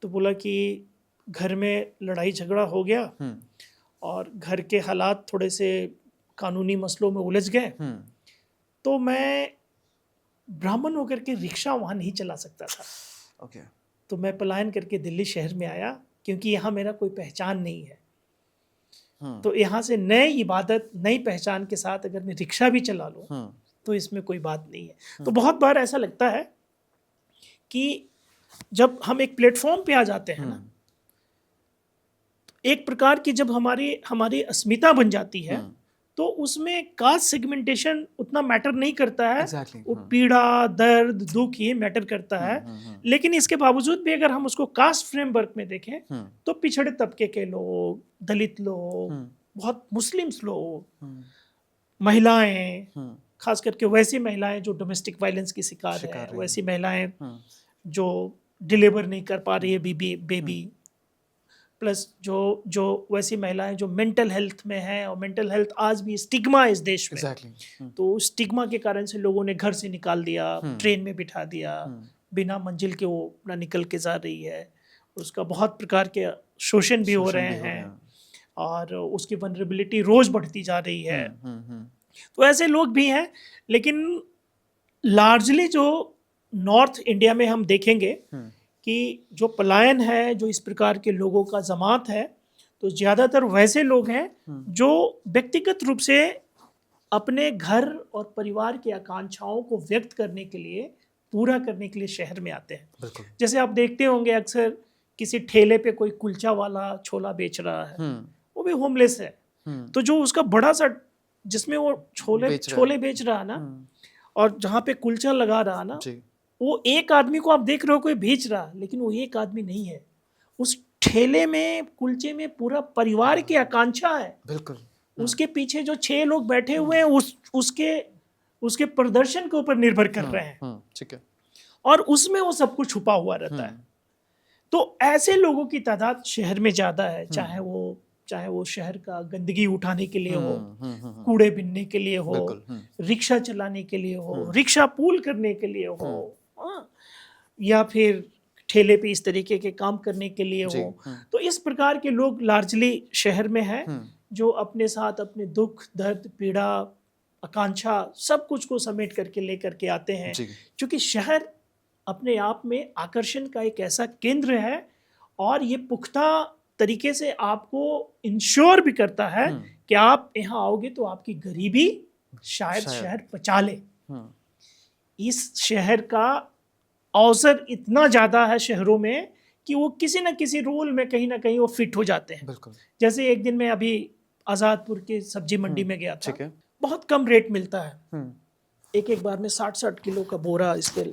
तो बोला कि घर में लड़ाई झगड़ा हो गया और घर के हालात थोड़े से कानूनी मसलों में उलझ गए, तो मैं ब्राह्मण होकर के रिक्शा वहाँ नहीं चला सकता था। तो मैं पलायन करके दिल्ली शहर में आया, क्योंकि यहाँ मेरा कोई पहचान नहीं है। तो यहाँ से नई इबादत, नई पहचान के साथ अगर मैं रिक्शा भी चला लूँ तो इसमें कोई बात नहीं है। तो बहुत बार ऐसा लगता है कि जब हम एक प्लेटफॉर्म पे आ जाते हैं ना, एक प्रकार की जब हमारी अस्मिता बन जाती है, तो उसमें कास्ट सेगमेंटेशन उतना मैटर नहीं करता है। वो पीड़ा, दर्द, दुख ये मैटर करता है। लेकिन इसके बावजूद भी अगर हम उसको कास्ट फ्रेमवर्क में देखें तो पिछड़े तबके के लोग, दलित लोग, बहुत मुस्लिम्स लोग, महिलाएं, खास करके वैसी महिलाएं जो डोमेस्टिक वायलेंस की शिकार है, वैसी महिलाएं जो डिलीवर नहीं कर पा रही है बेबी, प्लस जो वैसी महिलाएं जो मेंटल हेल्थ में हैं, और मेंटल हेल्थ आज भी स्टिग्मा इस देश में। तो स्टिग्मा के कारण से लोगों ने घर से निकाल दिया, ट्रेन में बिठा दिया, बिना मंजिल के वो अपना निकल के जा रही है। उसका बहुत प्रकार के शोषण भी हो रहे हैं और उसकी वनरेबिलिटी रोज बढ़ती जा रही है। तो ऐसे लोग भी हैं, लेकिन लार्जली जो नॉर्थ इंडिया में हम देखेंगे कि जो पलायन है, जो इस प्रकार के लोगों का जमात है, तो ज़्यादातर वैसे लोग हैं जो व्यक्तिगत रूप से अपने घर और परिवार की आकांक्षाओं को व्यक्त करने के लिए, पूरा करने के लिए शहर में आते हैं। जैसे आप देखते होंगे अक्सर किसी ठेले पे कोई कुलचा वाला छोला बेच रहा है, वो भी होमलेस है, तो जो उसका बड़ा सा जिसमें वो छोले बेच रहा है ना, और जहाँ पे कुलचा लगा रहा ना, वो एक आदमी को आप देख रहे हो कोई बेच रहा, लेकिन वो एक आदमी नहीं है, उस ठेले में कुलचे में पूरा परिवार की आकांक्षा है। बिल्कुल। उसके पीछे जो 6 लोग बैठे हुए हैं उसके प्रदर्शन के ऊपर निर्भर कर रहे हैं। ठीक है। और उसमें वो सब कुछ छुपा हुआ रहता है। तो ऐसे लोगों की तादाद शहर में ज्यादा है, चाहे वो शहर का गंदगी उठाने के लिए हो, कूड़े बिनने के लिए हो, रिक्शा चलाने के लिए हो, रिक्शा पूल करने के लिए हो, या फिर ठेले पे इस तरीके के काम करने के लिए हो। तो इस प्रकार के लोग लार्जली शहर में हैं, जो अपने साथ अपने दुख, दर्द, पीड़ा, आकांक्षा सब कुछ को समेट करके लेकर के आते हैं। क्योंकि शहर अपने आप में आकर्षण का एक ऐसा केंद्र है, और ये पुख्ता तरीके से आपको इंश्योर भी करता है कि आप यहाँ आओगे तो आपकी गरीबी शायद शहर पचा ले। इस शहर का अवसर इतना ज़्यादा है शहरों में कि वो किसी न किसी रोल में कहीं ना कहीं वो फिट हो जाते हैं। जैसे एक दिन मैं अभी आज़ादपुर के सब्जी मंडी में गया था, बहुत कम रेट मिलता है, एक बार में 60-60 किलो का बोरा इसके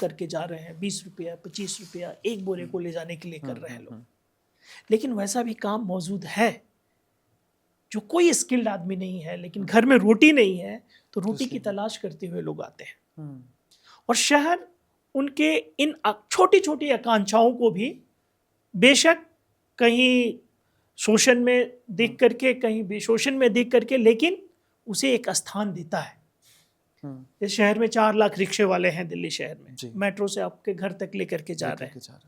करके जा रहे हैं, 20 रुपया 25 रुपया एक बोरे को ले जाने के लिए कर रहे हैं लोग। लेकिन वैसा भी काम मौजूद है, जो कोई स्किल्ड आदमी नहीं है, लेकिन घर में रोटी नहीं है, तो रोटी की तलाश करते हुए लोग आते हैं। और शहर उनके इन छोटी छोटी आकांक्षाओं को भी बेशक कहीं शोषण में देख करके, कहीं बेशोषण में देख करके, लेकिन उसे एक स्थान देता है। इस शहर में 4 लाख रिक्शे वाले हैं दिल्ली शहर में, मेट्रो से आपके घर तक लेकर के जा रहे हैं।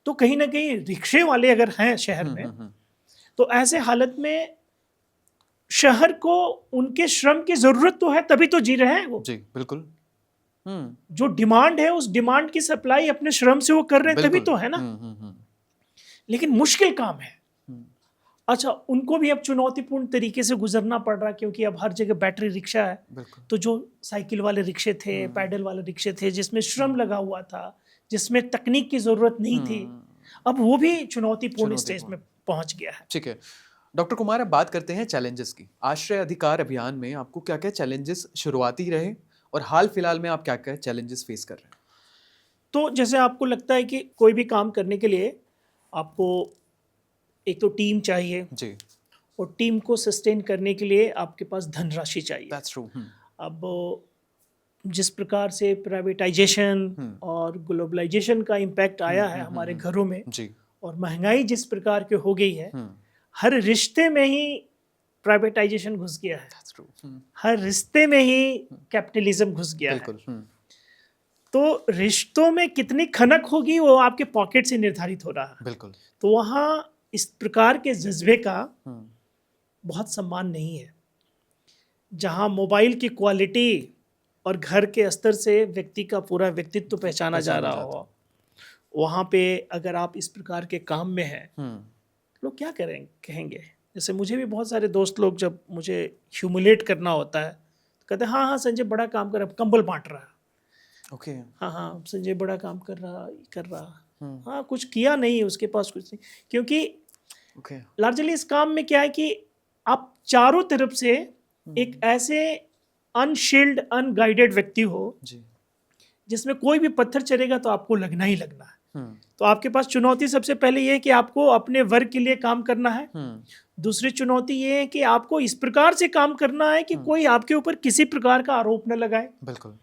तो कहीं ना कहीं रिक्शे वाले अगर हैं शहर में, तो ऐसे हालत में शहर को उनके श्रम की जरूरत तो है, तभी तो जी रहे हैं वो। बिल्कुल। जो डिमांड है, उस डिमांड की सप्लाई अपने श्रम से वो कर रहे हैं, तभी तो है ना। लेकिन मुश्किल काम है। अच्छा, उनको भी अब चुनौतीपूर्ण तरीके से गुजरना पड़ रहा है, क्योंकि अब हर जगह बैटरी रिक्शा है। तो जो साइकिल वाले रिक्शे थे, पैडल वाले रिक्शे थे, जिसमें श्रम लगा हुआ था, जिसमें तकनीक की जरूरत नहीं थी, अब वो भी चुनौतीपूर्ण स्टेज में पहुंच गया है। ठीक है डॉक्टर कुमार, अब बात करते हैं चैलेंजेस की। आश्रय अधिकार अभियान में आपको क्या क्या चैलेंजेस शुरुआती रहे, और हाल फिलहाल में आप क्या क्या चैलेंजेस फेस कर रहे हैं? तो जैसे आपको लगता है कि कोई भी काम करने के लिए आपको एक तो टीम चाहिए जी, और टीम को सस्टेन करने के लिए आपके पास धनराशि चाहिए। That's true. अब जिस प्रकार से प्राइवेटाइजेशन और ग्लोबलाइजेशन का इम्पैक्ट आया है हमारे घरों में जी, और महंगाई जिस प्रकार के हो गई है, हर रिश्ते में ही प्राइवेटाइजेशन घुस गया है। That's true. हर रिश्ते में ही कैपिटलिज्म घुस गया है। तो रिश्तों में कितनी खनक होगी वो आपके पॉकेट से निर्धारित हो रहा है। बिल्कुल। तो वहाँ इस प्रकार के जज्बे का बहुत सम्मान नहीं है। जहाँ मोबाइल की क्वालिटी और घर के स्तर से व्यक्ति का पूरा व्यक्तित्व पहचाना जा रहा हो, वहाँ पे अगर आप इस प्रकार के काम में हैं, लोग क्या कहेंगे। जैसे मुझे भी बहुत सारे दोस्त लोग, जब मुझे ह्यूमिलेट करना होता है, तो कहते हैं हाँ संजय बड़ा काम कर रहा है, कंबल बांट रहा है। ओके हाँ संजय बड़ा काम कर रहा हाँ, कुछ किया नहीं, उसके पास कुछ नहीं। क्योंकि लार्जली इस काम में क्या है कि आप चारों तरफ से एक ऐसे अनशील्ड, अनगाइडेड व्यक्ति हो जिसमें कोई भी पत्थर चलेगा तो आपको लगना ही लगना है। तो आपके पास चुनौती सबसे पहले ये है कि आपको अपने वर्ग के लिए काम करना है। दूसरी चुनौती ये है कि आपको इस प्रकार से काम करना है कि कोई आपके ऊपर किसी प्रकार का आरोप न लगाए। बिल्कुल।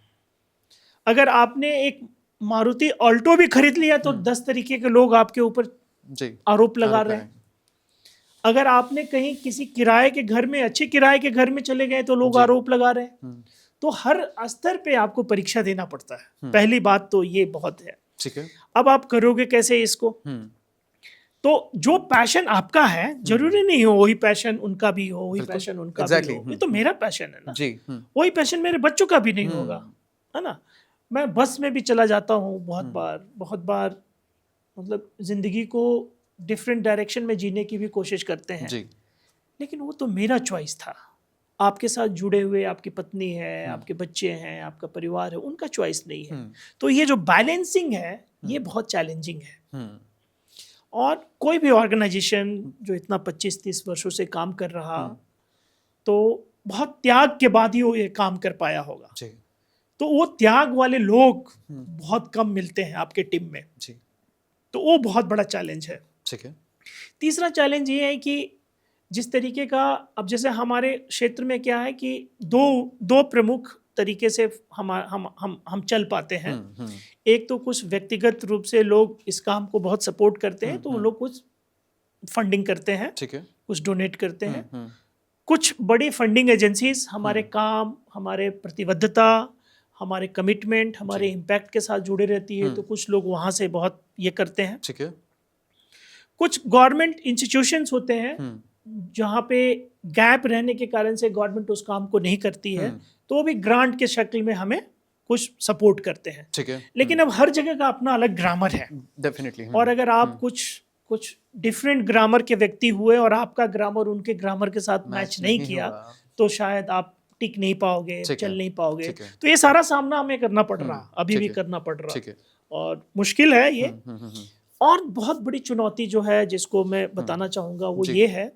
अगर आपने एक मारुति ऑल्टो भी खरीद लिया तो 10 तरीके के लोग आपके ऊपर आरोप लगा रहे हैं। अगर आपने कहीं किसी किराए के घर में, अच्छे किराए के घर में चले गए तो लोग आरोप लगा रहे हैं। तो हर स्तर पे आपको परीक्षा देना पड़ता है। पहली बात तो ये बहुत है। ठीक है। अब आप करोगे कैसे इसको? तो जो पैशन आपका है, जरूरी नहीं हो वही पैशन उनका भी हो, वही पैशन उनका भी हो। ये तो मेरा पैशन है ना जी। वही पैशन मेरे बच्चों का भी नहीं होगा, है ना। मैं बस में भी चला जाता हूँ बहुत बार मतलब ज़िंदगी को डिफरेंट डायरेक्शन में जीने की भी कोशिश करते हैं जी। लेकिन वो तो मेरा चॉइस था। आपके साथ जुड़े हुए आपकी पत्नी है, आपके बच्चे हैं, आपका परिवार है, उनका चॉइस नहीं है। तो ये जो बैलेंसिंग है ये बहुत चैलेंजिंग है। और कोई भी ऑर्गेनाइजेशन जो इतना 25-30 वर्षों से काम कर रहा तो बहुत त्याग के बाद ही वो ये काम कर पाया होगा। जी। तो वो त्याग वाले लोग बहुत कम मिलते हैं आपके टीम में जी। तो वो बहुत बड़ा चैलेंज है। ठीक है। तीसरा चैलेंज ये है कि जिस तरीके का अब जैसे हमारे क्षेत्र में क्या है कि दो प्रमुख तरीके से हम चल पाते हैं। एक तो कुछ व्यक्तिगत रूप से लोग इस काम को बहुत सपोर्ट करते हैं तो वो लोग कुछ फंडिंग करते हैं, ठीक है, कुछ डोनेट करते हैं। कुछ बड़ी फंडिंग एजेंसीज हमारे काम, हमारे प्रतिबद्धता, हमारे कमिटमेंट, हमारे इम्पैक्ट के साथ जुड़े रहती है तो कुछ लोग वहाँ से बहुत ये करते हैं। ठीक है। कुछ गवर्नमेंट इंस्टीट्यूशंस होते हैं जहाँ पे गैप रहने के कारण से गवर्नमेंट उस काम को नहीं करती है तो वो भी ग्रांट के शक्ल में हमें कुछ सपोर्ट करते हैं। ठीक है। लेकिन अब हर जगह का अपना अलग ग्रामर है। डेफिनेटली। और अगर आप कुछ डिफरेंट ग्रामर के व्यक्ति हुए और आपका ग्रामर उनके ग्रामर के साथ मैच नहीं किया तो शायद आप टिक नहीं पाओगे, चल नहीं पाओगे। तो ये सारा सामना हमें करना पड़ रहा, अभी भी करना पड़ रहा और मुश्किल है ये। और बहुत बड़ी चुनौती जो है जिसको मैं बताना चाहूँगा वो ये है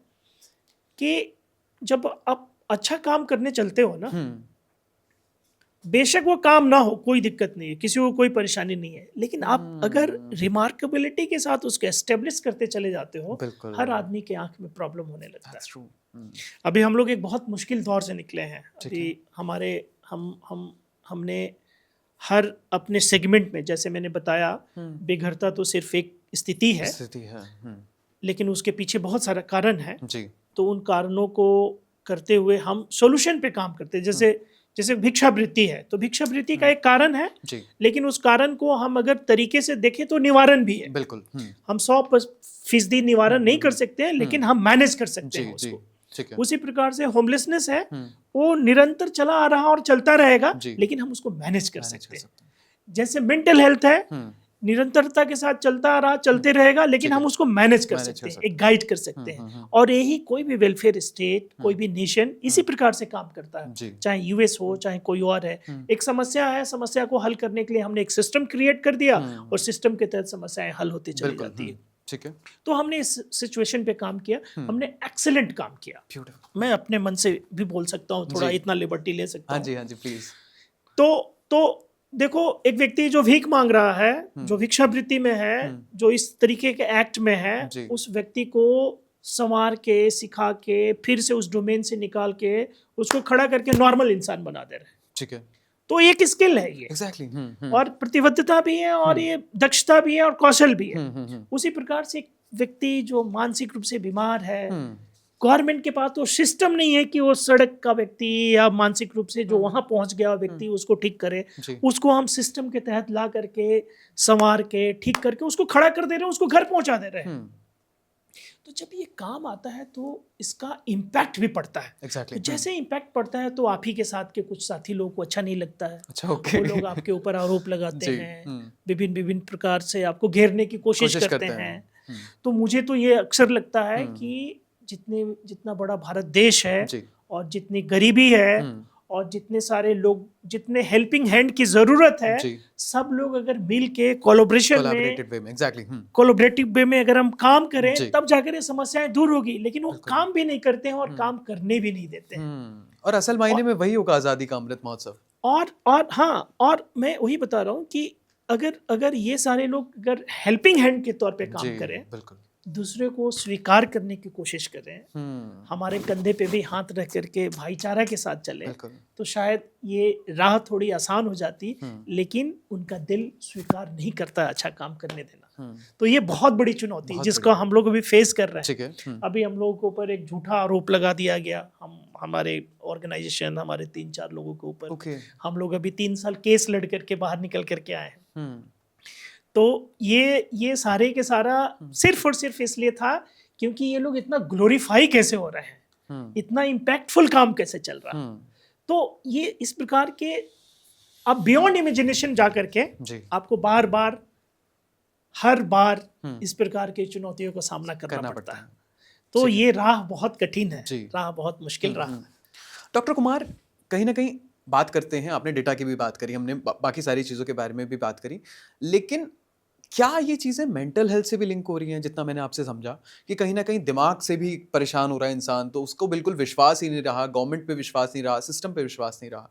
कि जब आप अच्छा काम करने चलते हो ना, बेशक वो काम ना हो कोई दिक्कत नहीं है, किसी को कोई परेशानी नहीं है, लेकिन आप अगर रिमार्केबिलिटी के साथ उसको एस्टेब्लिश करते चले जाते हो हर आदमी के आंख में प्रॉब्लम होने लगता है। अभी हम लोग एक बहुत मुश्किल दौर से निकले हैं। अभी हमारे हमने हर अपने सेगमेंट में, जैसे मैंने बताया, बेघरता तो सिर्फ एक स्थिति है लेकिन उसके पीछे बहुत सारा कारण है जी। तो उन कारणों को करते हुए हम सॉल्यूशन पे काम करते हैं। जैसे भिक्षावृत्ति है तो भिक्षावृत्ति का एक कारण है जी। लेकिन उस कारण को हम अगर तरीके से देखें तो निवारण भी है। बिल्कुल। हम 100% निवारण नहीं कर सकते हैं लेकिन हम मैनेज कर सकते हैं उसको। उसी प्रकार से होमलेसनेस है, वो निरंतर चला आ रहा और चलता रहेगा लेकिन हम उसको मैनेज कर सकते हैं। जैसे मेंटल हेल्थ है, निरंतरता के साथ चलता रहा, चलते रहेगा लेकिन हम उसको मैनेज कर सकते हैं, एक गाइड कर सकते हैं। और यही कोई भी वेलफेयर स्टेट, कोई भी नेशन इसी प्रकार से काम करता है, चाहे यूएस हो चाहे कोई और है। एक समस्या है, समस्या को हल करने के लिए हमने एक सिस्टम क्रिएट कर दिया और सिस्टम के तहत समस्याएं हल होती चली जाती है। ठीक है। तो हमने इस सिचुएशन पे काम किया, हमने एक्सीलेंट काम किया। मैं अपने मन से भी बोल सकता हूँ, थोड़ा इतना लिबर्टी ले सकता हूँ। हाँ जी प्लीज। तो देखो, एक व्यक्ति जो भीख मांग रहा है, जो भिक्षावृत्ति में है, जो इस तरीके के एक्ट में है, उस व्यक्ति को संवार के, सिखा के, फिर से उस डोमेन से निकाल के उसको खड़ा करके नॉर्मल इंसान बना दे रहे हैं। ठीक है। तो एक स्किल है ये। एग्जैक्टली। और प्रतिबद्धता भी है और ये दक्षता भी है और कौशल भी है। उसी प्रकार से एक व्यक्ति जो मानसिक रूप से बीमार है, गवर्नमेंट के पास तो सिस्टम नहीं है कि वो सड़क का व्यक्ति या मानसिक रूप से जो वहां पहुंच गया व्यक्ति उसको ठीक करे। उसको हम सिस्टम के तहत ला करके, संवार के, ठीक करके उसको खड़ा कर दे रहे हैं, उसको घर पहुंचा दे रहे हैं। तो जब ये काम आता है तो इसका इम्पैक्ट भी पड़ता है। तो जैसे इम्पैक्ट पड़ता है तो आप ही के साथ के कुछ साथी लोगों को अच्छा नहीं लगता है। वो लोग आपके ऊपर आरोप लगाते हैं, विभिन्न प्रकार से आपको घेरने की कोशिश करते हैं। तो मुझे तो ये अक्सर लगता है कि जितना बड़ा भारत देश है और जितनी गरीबी है और जितने सारे लोग, जितने हेल्पिंग हैंड की जरूरत है, सब लोग अगर मिल के कोलैबोरेटिव वे में अगर हम काम करें तब जाकर ये समस्याएं दूर होगी। लेकिन वो काम भी नहीं करते हैं और काम करने भी नहीं देते हैं। और असल मायने में वही होगा आजादी का अमृत महोत्सव। और मैं वही बता रहा हूँ कि अगर ये सारे लोग अगर हेल्पिंग हैंड के तौर पे काम करें, दूसरे को स्वीकार करने की कोशिश करें, हमारे कंधे पे भी हाथ रख करके भाईचारा के साथ चले, तो शायद ये राह थोड़ी आसान हो जाती। लेकिन उनका दिल स्वीकार नहीं करता अच्छा काम करने देना। तो ये बहुत बड़ी चुनौती है जिसको हम लोग अभी फेस कर रहे हैं। अभी हम लोगों के ऊपर एक झूठा आरोप लगा दिया गया, हमारे ऑर्गेनाइजेशन, हमारे 3-4 लोगों के ऊपर। हम लोग अभी 3 साल केस लड़ करके बाहर निकल करके आए हैं। तो ये सारे के सारा सिर्फ और सिर्फ इसलिए था क्योंकि ये लोग इतना ग्लोरीफाई कैसे हो रहे हैं, इतना इम्पैक्टफुल काम कैसे चल रहा है। तो ये इस प्रकार के अब बियॉन्ड इमेजिनेशन जा करके जी आपको बार बार हर बार इस प्रकार की चुनौतियों का सामना करना पड़ता है। तो ये राह बहुत कठिन है, राह बहुत मुश्किल राह है। डॉक्टर कुमार, कहीं ना कहीं बात करते हैं, आपने डेटा की भी बात करी, हमने बाकी सारी चीज़ों के बारे में भी बात करी, लेकिन क्या ये चीज़ें मेंटल हेल्थ से भी लिंक हो रही हैं? जितना मैंने आपसे समझा कि कहीं ना कहीं दिमाग से भी परेशान हो रहा है इंसान, तो उसको बिल्कुल विश्वास ही नहीं रहा, गवर्नमेंट पे विश्वास नहीं रहा, सिस्टम पे विश्वास नहीं रहा,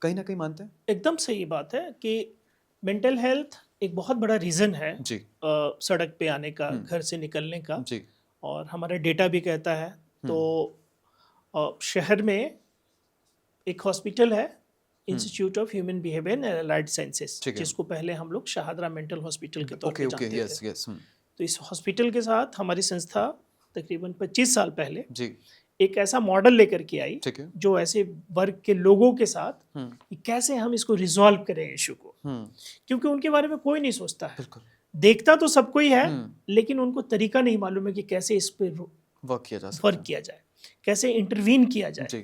कहीं ना कहीं मानते हैं? एकदम सही बात है कि मेंटल हेल्थ एक बहुत बड़ा रीज़न है जी सड़क पे आने का, घर से निकलने का। जी और हमारा डेटा भी कहता है। तो शहर में एक हॉस्पिटल है, institute of human behaviour and allied sciences, जिसको पहले हम लोग शाहदरा मेंटल हॉस्पिटल के तौर पे जानते थे। तो इस हॉस्पिटल के साथ हमारी संस्था तकरीबन 25 साल पहले जी एक ऐसा मॉडल लेकर के आई, ठीक है, जो ऐसे वर्ग के लोगों के साथ कि कैसे हम इसको रिजॉल्व करें इशू को, क्योंकि उनके बारे में कोई नहीं सोचता है। बिल्कुल देखता तो सब कोई है, लेकिन उनको तरीका नहीं मालूम है कि कैसे इस पे वर्क किया जाए, कैसे इंटरवीन किया जाए। जी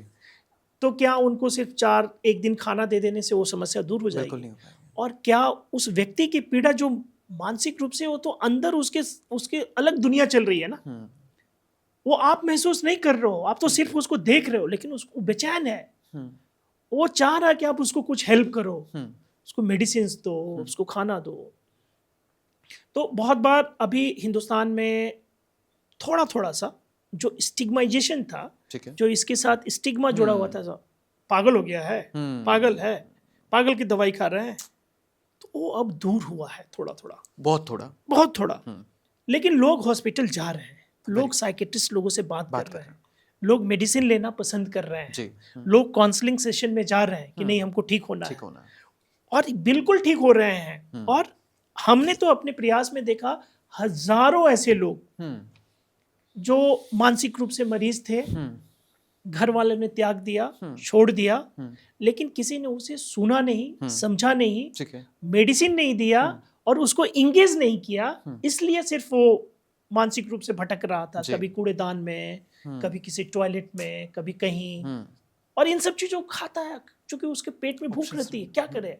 तो क्या उनको सिर्फ एक दिन खाना दे देने से वो समस्या दूर हो जाएगी? और क्या उस व्यक्ति की पीड़ा जो मानसिक रूप से, वो तो अंदर उसके अलग दुनिया चल रही है ना, वो आप महसूस नहीं कर रहे हो, आप तो सिर्फ उसको देख रहे हो, लेकिन उसको बेचैन है, वो चाह रहा है कि आप उसको कुछ हेल्प करो, उसको मेडिसिन दो, उसको खाना दो। तो बहुत बार अभी हिंदुस्तान में थोड़ा थोड़ा सा जो स्टिग्माइजेशन था, जो इसके साथ स्टिग्मा जुड़ा हुआ था, पागल हो गया है, पागल है, पागल की दवाई खा रहे हैं, तो वो अब दूर हुआ है थोड़ा थोड़ा, बहुत थोड़ा। लेकिन लोग हॉस्पिटल जा रहे हैं, लोग साइकेट्रिस्ट लोगों से बात कर रहे हैं, लोग मेडिसिन लेना पसंद कर रहे हैं, लोग काउंसलिंग सेशन में जा रहे हैं कि नहीं हमको ठीक होना है, और बिल्कुल ठीक हो रहे हैं। और हमने तो अपने प्रयास में देखा हजारों ऐसे लोग जो मानसिक रूप से मरीज थे, घर वाले ने त्याग दिया, छोड़ दिया, लेकिन किसी ने उसे सुना नहीं, समझा नहीं, मेडिसिन नहीं दिया और उसको इंगेज नहीं किया, इसलिए सिर्फ वो मानसिक रूप से भटक रहा था, कभी कूड़ेदान में, कभी किसी टॉयलेट में, कभी कहीं, और इन सब चीजों को खाता है क्योंकि उसके पेट में भूख रहती है, क्या करे।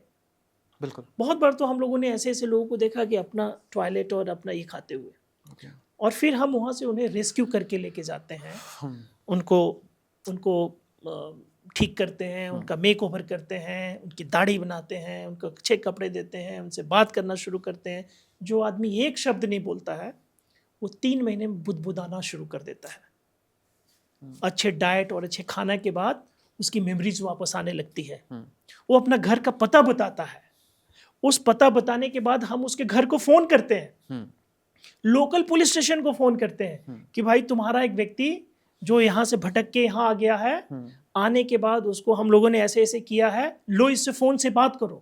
बिल्कुल। बहुत बार तो हम लोगों ने ऐसे ऐसे लोगों को देखा कि अपना टॉयलेट और अपना ये खाते हुए, और फिर हम वहाँ से उन्हें रेस्क्यू करके लेके जाते हैं, उनको ठीक करते हैं, उनका मेक ओवर करते हैं, उनकी दाढ़ी बनाते हैं, उनको अच्छे कपड़े देते हैं, उनसे बात करना शुरू करते हैं। जो आदमी एक शब्द नहीं बोलता है, वो 3 महीने में बुदबुदाना शुरू कर देता है। अच्छे डाइट और अच्छे खाना के बाद उसकी मेमोरीज वापस आने लगती है। वो अपना घर का पता बताता है, उस पता बताने के बाद हम उसके घर को फोन करते हैं, लोकल पुलिस स्टेशन को फोन करते हैं कि भाई तुम्हारा एक व्यक्ति जो यहाँ से भटक के यहाँ आ गया है, आने के बाद उसको हम लोगों ने ऐसे ऐसे किया है, लो इससे फोन से बात करो।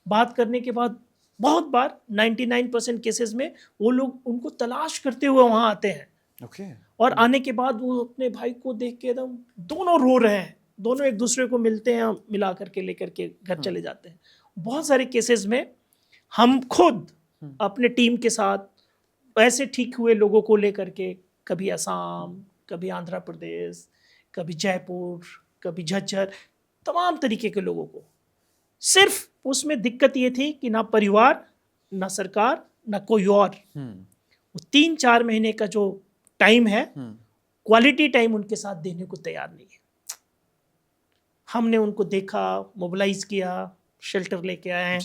बात करने के बाद बहुत बार 99% केसेस में वो लोग उनको तलाश करते हुए वहाँ आते हैं। और आने के बाद वो अपने भाई को देख के एकदम दोनों रो रहे हैं, दोनों एक दूसरे को मिलते हैं, मिला करके लेकर के घर चले जाते हैं। बहुत सारे केसेस में हम खुद अपने टीम के साथ ऐसे ठीक हुए लोगों को लेकर के, कभी असम, कभी आंध्र प्रदेश, कभी जयपुर, कभी झज्जर, तमाम तरीके के लोगों को, सिर्फ उसमें दिक्कत ये थी कि ना परिवार, ना सरकार, ना कोई और, वो 3-4 महीने का जो टाइम है, क्वालिटी टाइम उनके साथ देने को तैयार नहीं है। हमने उनको देखा, मोबिलाइज किया, शेल्टर लेके आए,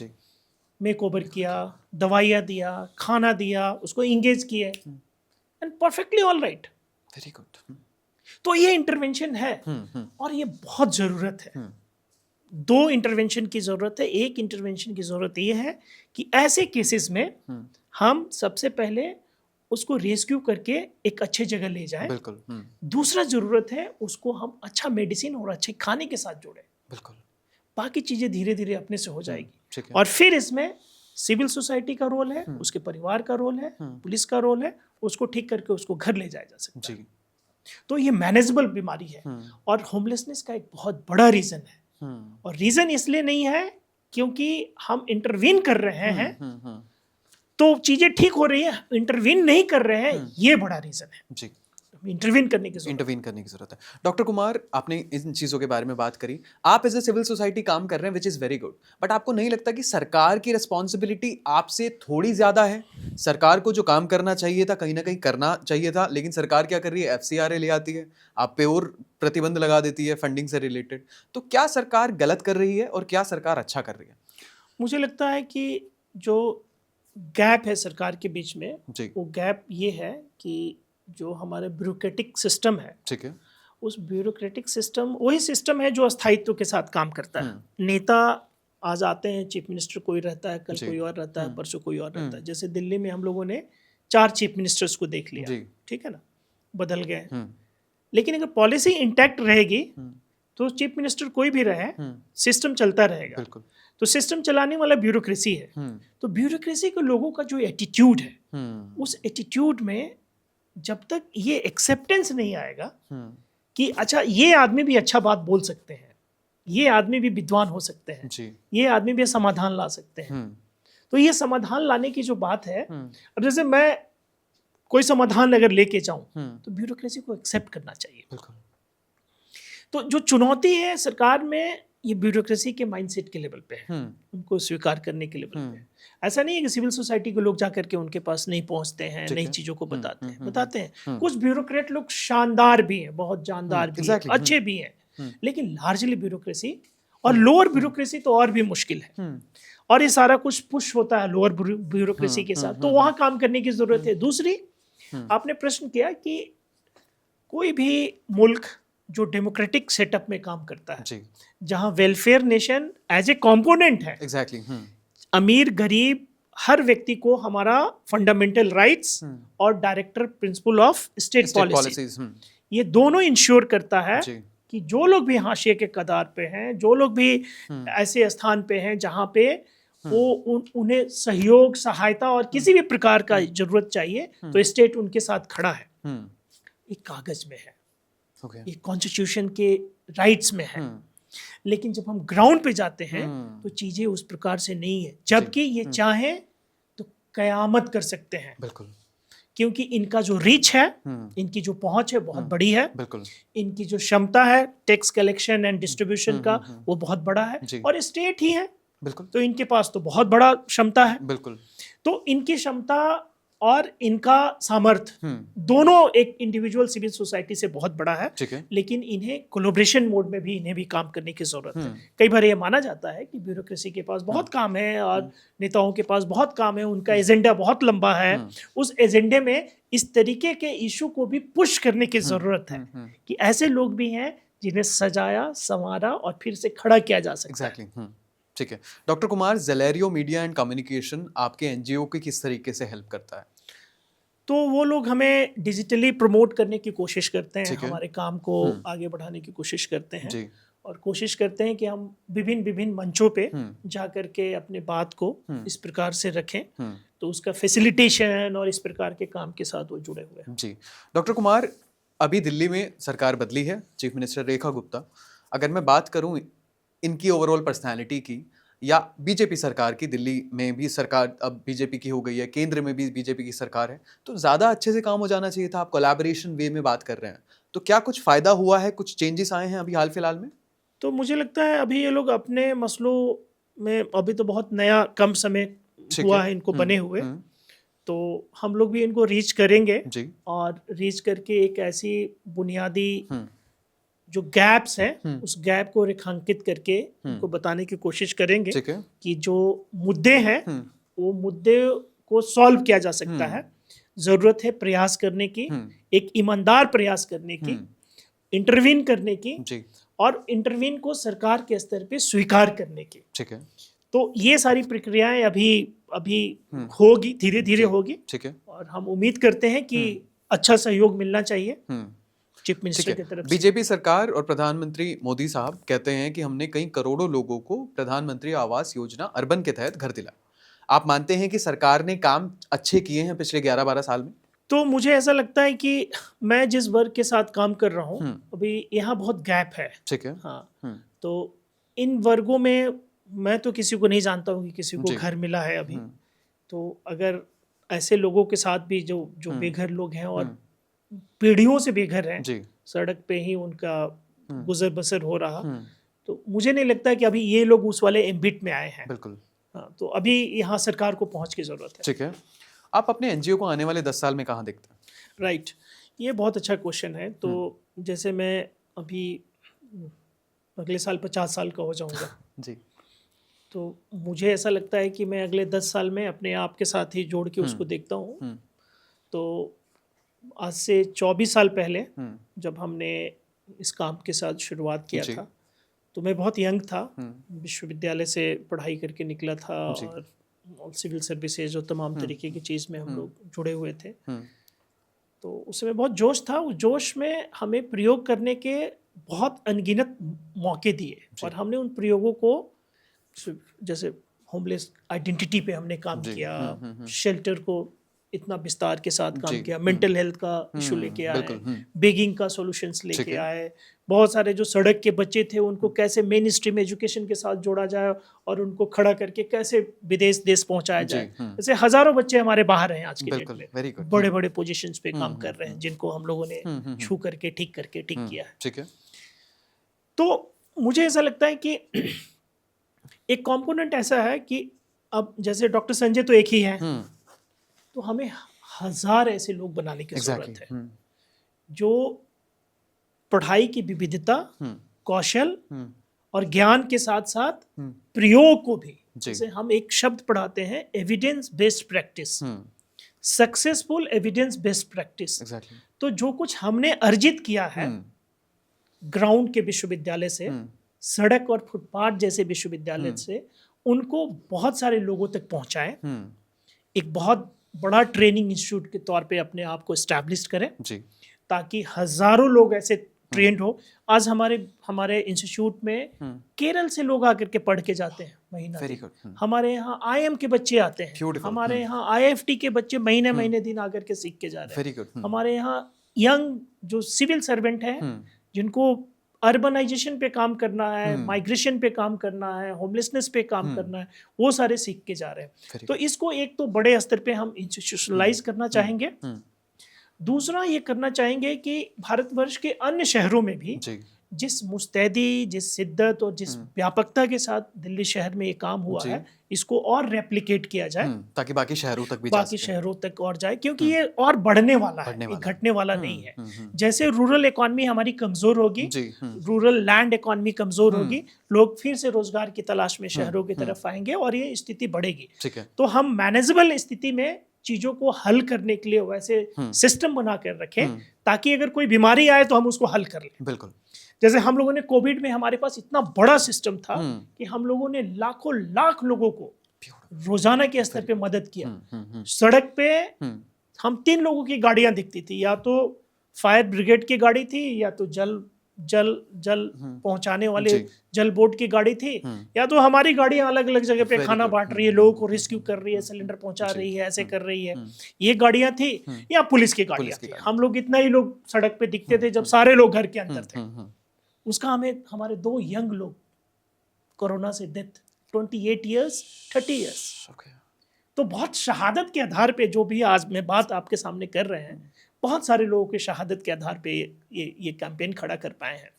मेक ओवर किया, दवाइयाँ दिया, खाना दिया, उसको इंगेज किए, and perfectly all right, very good. तो ये इंटरवेंशन है, और ये बहुत ज़रूरत है। 2 इंटरवेंशन की ज़रूरत है। एक इंटरवेंशन की ज़रूरत ये है कि ऐसे केसेस में हम सबसे पहले उसको रेस्क्यू करके एक अच्छे जगह ले जाएं। बिल्कुल। दूसरा ज़रूरत है उसको हम अच्छा मेडिसिन और अच्छे खाने के साथ जोड़ें। बिल्कुल। बाकी चीज़ें धीरे धीरे अपने से हो जाएगी। और फिर इसमें सिविल सोसाइटी का रोल है, उसके परिवार का रोल है, पुलिस का रोल है, उसको ठीक करके उसको घर ले जाया जा सकता है। तो ये मैनेजेबल बीमारी है, और होमलेसनेस का एक बहुत बड़ा रीज़न है। और रीज़न इसलिए नहीं है क्योंकि हम इंटरवीन कर रहे हैं तो चीज़ें ठीक हो रही है, इंटरवीन नहीं कर रहे हैं, ये बड़ा रीज़न है। इंटरवीन करने की जरूरत है। डॉक्टर कुमार, आपने इन चीज़ों के बारे में बात करी, आप एज ए सिविल सोसाइटी काम कर रहे हैं, which is very good, but आपको नहीं लगता कि सरकार की रिस्पॉन्सिबिलिटी आपसे थोड़ी ज़्यादा है? सरकार को जो काम करना चाहिए था कहीं ना कहीं करना चाहिए था, लेकिन सरकार क्या कर रही है, FCRA ले आती है, आप पे और प्रतिबंध लगा देती है फंडिंग से रिलेटेड। तो क्या सरकार गलत कर रही है और क्या सरकार अच्छा कर रही है? मुझे लगता है कि जो गैप है सरकार के बीच में, वो गैप ये है कि जो हमारे ब्यूरोक्रेटिक सिस्टम है, ठीक है, उस ब्यूरोक्रेटिक सिस्टम वही सिस्टम है जो अस्थायित्व के साथ काम करता है। नेता आज आते हैं, चीफ मिनिस्टर कोई रहता है, कल कोई और रहता है, परसों कोई और रहता है। जैसे दिल्ली में हम लोगों ने 4 चीफ मिनिस्टर्स को देख लिया, ठीक है ना, बदल गए। लेकिन अगर पॉलिसी इंटैक्ट रहेगी तो चीफ मिनिस्टर कोई भी रहे, सिस्टम चलता रहेगा। तो सिस्टम चलाने वाला ब्यूरोक्रेसी है। तो ब्यूरोक्रेसी के लोगों का जो एटीट्यूड है, उस एटीट्यूड में जब तक ये एक्सेप्टेंस नहीं आएगा कि अच्छा ये आदमी भी अच्छा बात बोल सकते हैं, ये आदमी भी विद्वान हो सकते हैं, ये आदमी भी समाधान ला सकते हैं, तो ये समाधान लाने की जो बात है, अब जैसे मैं कोई समाधान अगर लेके जाऊं तो ब्यूरोक्रेसी को एक्सेप्ट करना चाहिए। तो जो चुनौती है सरकार में, ये ब्यूरोक्रेसी के माइंडसेट के लेवल पे है, उनको स्वीकार करने के लेवल पे। ऐसा नहीं है कि सिविल सोसाइटी के लोग जाकर के उनके पास नहीं पहुंचते हैं, नई चीजों को बताते हैं। कुछ ब्यूरोक्रेट लोग शानदार भी हैं, बहुत जानदार भी हैं, अच्छे भी हैं, लेकिन लार्जली ब्यूरोक्रेसी और लोअर ब्यूरोक्रेसी तो और भी मुश्किल है। और ये सारा कुछ पुश होता है लोअर ब्यूरोक्रेसी के साथ, तो वहां काम करने की जरूरत है। दूसरी, आपने प्रश्न किया कि कोई भी मुल्क जो डेमोक्रेटिक सेटअप में काम करता है, जहां welfare nation as a component है, अमीर गरीब हर व्यक्ति को हमारा फंडामेंटल राइट्स और director principle of state policies, ये दोनों इंश्योर करता है कि जो लोग भी हाशिए के कगार पे हैं, जो लोग भी ऐसे स्थान पे हैं जहां पे वो उन्हें सहयोग, सहायता और किसी भी प्रकार का जरूरत चाहिए, तो स्टेट उनके साथ खड़ा है। एक कागज में है, एक कॉन्स्टिट्यूशन के राइट्स में है, लेकिन जब हम ग्राउंड पे जाते हैं तो चीजें उस प्रकार से नहीं है। जबकि ये चाहे तो कयामत कर सकते हैं, बिल्कुल, क्योंकि इनका जो रीच है, इनकी जो पहुंच है बहुत बड़ी है, बिल्कुल, इनकी जो क्षमता है टैक्स कलेक्शन एंड डिस्ट्रीब्यूशन का, वो बहुत बड़ा है, और स्टेट ही है, बिल्कुल, तो इनके पास तो बहुत बड़ा क्षमता है, बिल्कुल। तो इनकी क्षमता और इनका सामर्थ्य दोनों एक इंडिविजुअल सिविल सोसाइटी से बहुत बड़ा है, लेकिन इन्हें कोलैबोरेशन मोड में भी इन्हें भी काम करने की जरूरत है। कई बार ये माना जाता है कि ब्यूरोक्रेसी के पास बहुत काम है और नेताओं के पास बहुत काम है, उनका एजेंडा बहुत लंबा है। उस एजेंडे में इस तरीके के इशू को भी पुश करने की जरूरत है कि ऐसे लोग भी हैं जिन्हें सजाया, संवारा और फिर से खड़ा किया जा सकता है। ठीक है doctor Kumar, Zelerio media and communication आपके एनजीओ की किस तरीके से हेल्प करता है? तो वो लोग हमें डिजिटली प्रमोट करने की कोशिश करते हैं, हमारे काम को आगे बढ़ाने की कोशिश करते हैं, और कोशिश करते हैं कि हम विभिन्न मंचों पे जा करके अपने बात को इस प्रकार से रखें, तो उसका फैसिलिटेशन और इस प्रकार के काम के साथ वो जुड़े हुए हैं। जी डॉक्टर कुमार, अभी दिल्ली में सरकार बदली है, चीफ मिनिस्टर रेखा गुप्ता। अगर मैं बात करूं इनकी ओवरऑल पर्सनालिटी की, या बीजेपी सरकार की, दिल्ली में भी सरकार अब बीजेपी की हो गई है, केंद्र में भी बीजेपी की सरकार है, तो ज़्यादा अच्छे से काम हो जाना चाहिए था। आप कोलैबोरेशन वे में बात कर रहे हैं, तो क्या कुछ फ़ायदा हुआ है, कुछ चेंजेस आए हैं अभी हाल फिलहाल में? तो मुझे लगता है अभी ये लोग अपने मसलों में, अभी तो बहुत नया कम समय हुआ है इनको बने हुए, तो हम लोग भी इनको रीच करेंगे और रीच करके एक ऐसी बुनियादी जो गैप्स हैं उस गैप को रेखांकित करके उनको बताने की कोशिश करेंगे कि जो मुद्दे हैं वो मुद्दे को सॉल्व किया जा सकता है। जरूरत है प्रयास करने की, एक ईमानदार प्रयास करने की, इंटरवीन करने की, और इंटरवीन को सरकार के स्तर पे स्वीकार करने की। ठीक है, तो ये सारी प्रक्रियाएं अभी होगी, धीरे धीरे होगी। ठीक है, और हम उम्मीद करते हैं कि अच्छा सहयोग मिलना चाहिए चीफ मिनिस्टर की तरफ से। बीजेपी सरकार और प्रधानमंत्री मोदी साहब कहते हैं कि हमने कई करोड़ों लोगों को प्रधानमंत्री आवास योजना अर्बन के तहत घर दिलाया। आप मानते हैं कि सरकार ने काम अच्छे किए हैं पिछले 11-12 साल में? तो मुझे ऐसा लगता है कि मैं जिस वर्ग के साथ काम कर रहा हूँ अभी यहाँ बहुत गैप है। ठीक है, हाँ, तो इन वर्गों में मैं तो किसी को नहीं जानता हूँ कि किसी को घर मिला है अभी। तो अगर ऐसे लोगों के साथ भी जो बेघर लोग हैं और पीढ़ियों से बेघर हैं, जी। सड़क पे ही उनका गुजर बसर हो रहा, तो मुझे नहीं लगता कि अभी ये लोग उस वाले एम्बिट में आए हैं। बिल्कुल। हाँ, तो अभी यहाँ सरकार को पहुँच की ज़रूरत है। ठीक है, आप अपने एनजीओ को आने वाले 10 साल में कहाँ देखते हैं? राइट, ये बहुत अच्छा क्वेश्चन है। तो जैसे मैं अभी अगले साल 50 साल का हो जाऊंगा जी। तो मुझे ऐसा लगता है कि मैं अगले 10 साल में अपने आप के साथ ही जोड़ के उसको देखता हूँ। तो आज से 24 साल पहले जब हमने इस काम के साथ शुरुआत किया था, तो मैं बहुत यंग था, विश्वविद्यालय से पढ़ाई करके निकला था और सिविल सर्विसेज और तमाम तरीके की चीज़ में हम लोग जुड़े हुए थे। तो उस समय बहुत जोश था, उस जोश में हमें प्रयोग करने के बहुत अनगिनत मौके दिए और हमने उन प्रयोगों को, जैसे होमलेस आइडेंटिटी पे हमने काम किया, शेल्टर को इतना विस्तार के साथ काम किया, मेंटल हेल्थ का इशू लेके आए, बेगिंग का सॉल्यूशंस लेके आए, बहुत सारे जो सड़क के बच्चे थे उनको कैसे मेन स्ट्रीम एजुकेशन के साथ जोड़ा जाए और उनको खड़ा करके कैसे विदेश देश पहुंचाया जाए। जैसे हजारों बच्चे हमारे बाहर हैं आज के डेट में, बड़े बड़े पोजीशंस पे काम कर रहे हैं, जिनको हम लोगों ने छू करके ठीक किया है। ठीक है। तो मुझे ऐसा लगता है कि एक कंपोनेंट ऐसा है कि अब जैसे डॉक्टर संजय तो एक ही है, तो हमें हजार ऐसे लोग बनाने की जरूरत है जो पढ़ाई की विविधता, कौशल और ज्ञान के साथ साथ प्रयोग को भी, जैसे हम एक शब्द पढ़ाते हैं evidence based practice, successful evidence based practice. तो जो कुछ हमने अर्जित किया है ग्राउंड के विश्वविद्यालय से, सड़क और फुटपाथ जैसे विश्वविद्यालय से, उनको बहुत सारे लोगों तक पहुंचाएं, एक बहुत बड़ा ट्रेनिंग इंस्टीट्यूट के तौर पे अपने आप को एस्टैब्लिश करें जी, ताकि हजारों लोग ऐसे ट्रेंड हो। आज हमारे इंस्टीट्यूट में केरल से लोग आकर के पढ़ के जाते हैं महीना, हमारे यहाँ IIM के बच्चे आते हैं, हमारे यहाँ IIFT के बच्चे महीने दिन आकर के सीख के जा रहे हैं। हमारे यहाँ यंग जो सिविल सर्वेंट हैं, जिनको अर्बनाइजेशन पे काम करना है, माइग्रेशन पे काम करना है, होमलेसनेस पे काम करना है, वो सारे सीख के जा रहे हैं। तो इसको एक तो बड़े स्तर पे हम इंस्टीट्यूशनलाइज करना चाहेंगे, दूसरा ये करना चाहेंगे कि भारतवर्ष के अन्य शहरों में भी जिस मुस्तैदी, जिस शिद्दत और जिस व्यापकता के साथ दिल्ली शहर में ये काम हुआ है, इसको और रेप्लिकेट किया जाए ताकि बाकी शहरों तक भी बाकी शहरों तक और जाए, क्योंकि ये और बढ़ने वाला है, ये घटने वाला नहीं है। जैसे रूरल इकॉनमी हमारी कमजोर होगी, रूरल लैंड इकॉनमी कमजोर होगी, लोग फिर से रोजगार की तलाश में शहरों की तरफ आएंगे और ये स्थिति बढ़ेगी। तो हम मैनेजेबल स्थिति में चीजों को हल करने के लिए वैसे सिस्टम बना कर रखें ताकि अगर कोई बीमारी आए तो हम उसको हल कर लें। बिल्कुल। जैसे हम लोगों ने कोविड में, हमारे पास इतना बड़ा सिस्टम था कि हम लोगों ने लाखों लाख लोगों को रोजाना के स्तर पे मदद किया। सड़क पे हम 3 लोगों की गाड़ियां दिखती थी, या तो फायर ब्रिगेड की गाड़ी थी, या तो जल पहुंचाने वाले जल बोर्ड की गाड़ी थी, या तो हमारी गाड़ियां अलग अलग जगह पे खाना बांट रही है, लोगों को रेस्क्यू कर रही है, सिलेंडर पहुंचा रही है, ऐसे कर रही है, ये गाड़ियां थी, या पुलिस की गाड़ियां थी। हम लोग इतना ही लोग सड़क पे दिखते थे जब सारे लोग घर के अंदर थे। उसका हमारे 2 यंग लोग कोरोना से डेथ, 28 ईयर्स 30 ईयर्स। तो बहुत शहादत के आधार पे, जो भी आज मैं बात आपके सामने कर रहे हैं, बहुत सारे लोगों के शहादत के आधार पे ये कैंपेन खड़ा कर पाए हैं।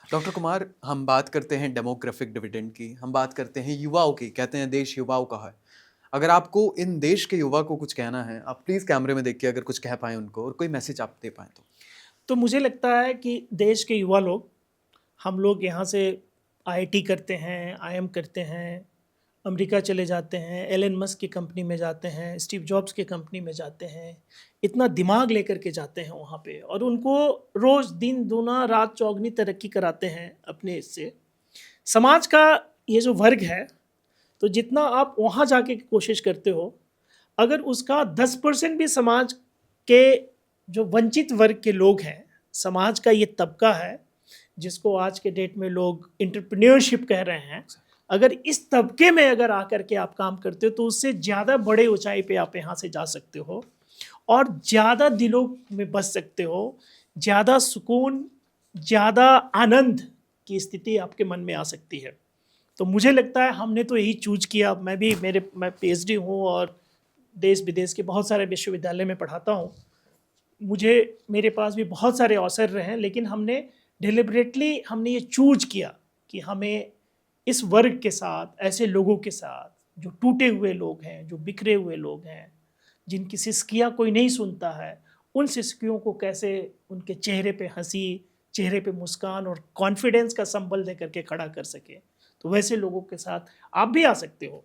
डॉक्टर कुमार, हम बात करते हैं डेमोग्राफिक डिविडेंड की, हम बात करते हैं युवाओं की, कहते हैं देश युवाओं का है। अगर आपको इन देश के युवा को कुछ कहना है, आप प्लीज़ कैमरे में देख के अगर कुछ कह पाएँ उनको, और कोई मैसेज आप दे पाएँ तो मुझे लगता है कि देश के युवा लोग, हम लोग यहाँ से IIT करते हैं, IIM करते हैं, अमेरिका चले जाते हैं, एलन मस्क की कंपनी में जाते हैं, स्टीव जॉब्स की कंपनी में जाते हैं, इतना दिमाग लेकर के जाते हैं वहाँ पे, और उनको रोज़ दिन दूना रात चौगनी तरक्की कराते हैं अपने इससे। समाज का ये जो वर्ग है, तो जितना आप वहाँ जाके कोशिश करते हो, अगर उसका 10% भी समाज के जो वंचित वर्ग के लोग हैं, समाज का ये तबका है जिसको आज के डेट में लोग एंटरप्रेन्योरशिप कह रहे हैं, अगर इस तबके में अगर आकर के आप काम करते हो तो उससे ज़्यादा बड़े ऊंचाई पे आप यहाँ से जा सकते हो और ज़्यादा दिलों में बस सकते हो, ज़्यादा सुकून, ज़्यादा आनंद की स्थिति आपके मन में आ सकती है। तो मुझे लगता है हमने तो यही चूज किया। मैं PhD हूँ और देश विदेश के बहुत सारे विश्वविद्यालय में पढ़ाता हूँ। मेरे पास भी बहुत सारे अवसर रहे हैं, लेकिन हमने डिलिबरेटली ये चूज किया कि हमें इस वर्ग के साथ, ऐसे लोगों के साथ जो टूटे हुए लोग हैं, जो बिखरे हुए लोग हैं, जिनकी सिसकियाँ कोई नहीं सुनता है, उन सिसकियों को कैसे उनके चेहरे पे हंसी, चेहरे पे मुस्कान और कॉन्फिडेंस का संबल दे करके खड़ा कर सके। तो वैसे लोगों के साथ आप भी आ सकते हो,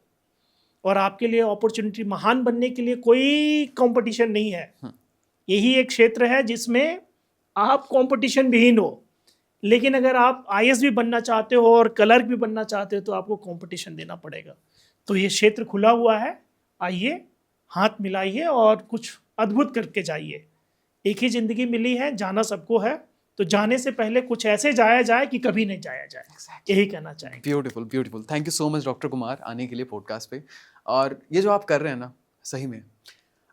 और आपके लिए अपॉर्चुनिटी, महान बनने के लिए कोई कंपटीशन नहीं है। यही एक क्षेत्र है जिसमें आप कंपटीशन विहीन हो, लेकिन अगर आप आईएएस भी बनना चाहते हो और क्लर्क भी बनना चाहते हो तो आपको कंपटीशन देना पड़ेगा। तो ये क्षेत्र खुला हुआ है, आइए, हाथ मिलाइए और कुछ अद्भुत करके जाइए। एक ही ज़िंदगी मिली है, जाना सबको है, तो जाने से पहले कुछ ऐसे जाया जाए कि कभी नहीं जाया जाए। यही कहना चाहेंगे। Beautiful beautiful, thank you so much doctor Kumar आने के लिए पॉडकास्ट पे। और ये जो आप कर रहे हैं ना, सही में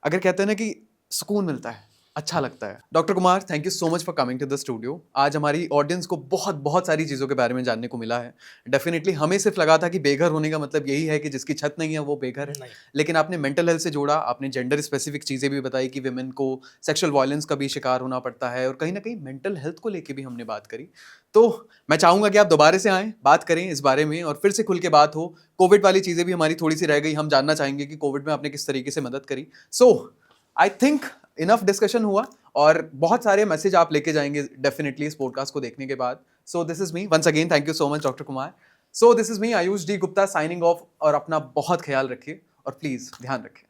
अगर कहते हैं ना कि सुकून मिलता है, अच्छा लगता है। Doctor Kumar, thank you so much for coming to the studio. आज हमारी ऑडियंस को बहुत बहुत सारी चीज़ों के बारे में जानने को मिला है। डेफिनेटली हमें सिर्फ लगा था कि बेघर होने का मतलब यही है कि जिसकी छत नहीं है वो बेघर है, लेकिन आपने मेंटल हेल्थ से जोड़ा, आपने जेंडर स्पेसिफिक चीज़ें भी बताई कि विमेन को सेक्सुअल वायलेंस का भी शिकार होना पड़ता है, और कहीं ना कहीं मेंटल हेल्थ को लेके भी हमने बात करी। तो मैं चाहूँगा कि आप दोबारा से आएँ, बात करें इस बारे में और फिर से खुल के बात हो। कोविड वाली चीज़ें भी हमारी थोड़ी सी रह गई, हम जानना चाहेंगे कि कोविड में आपने किस तरीके से मदद करी। सो आई थिंक इनफ डिस्कशन हुआ, और बहुत सारे मैसेज आप लेके जाएंगे डेफिनेटली इस पॉडकास्ट को देखने के बाद। So this is me once again, thank you so much doctor Kumar. So this is me Ayush D Gupta signing off, और अपना बहुत ख्याल रखिए और प्लीज ध्यान रखें।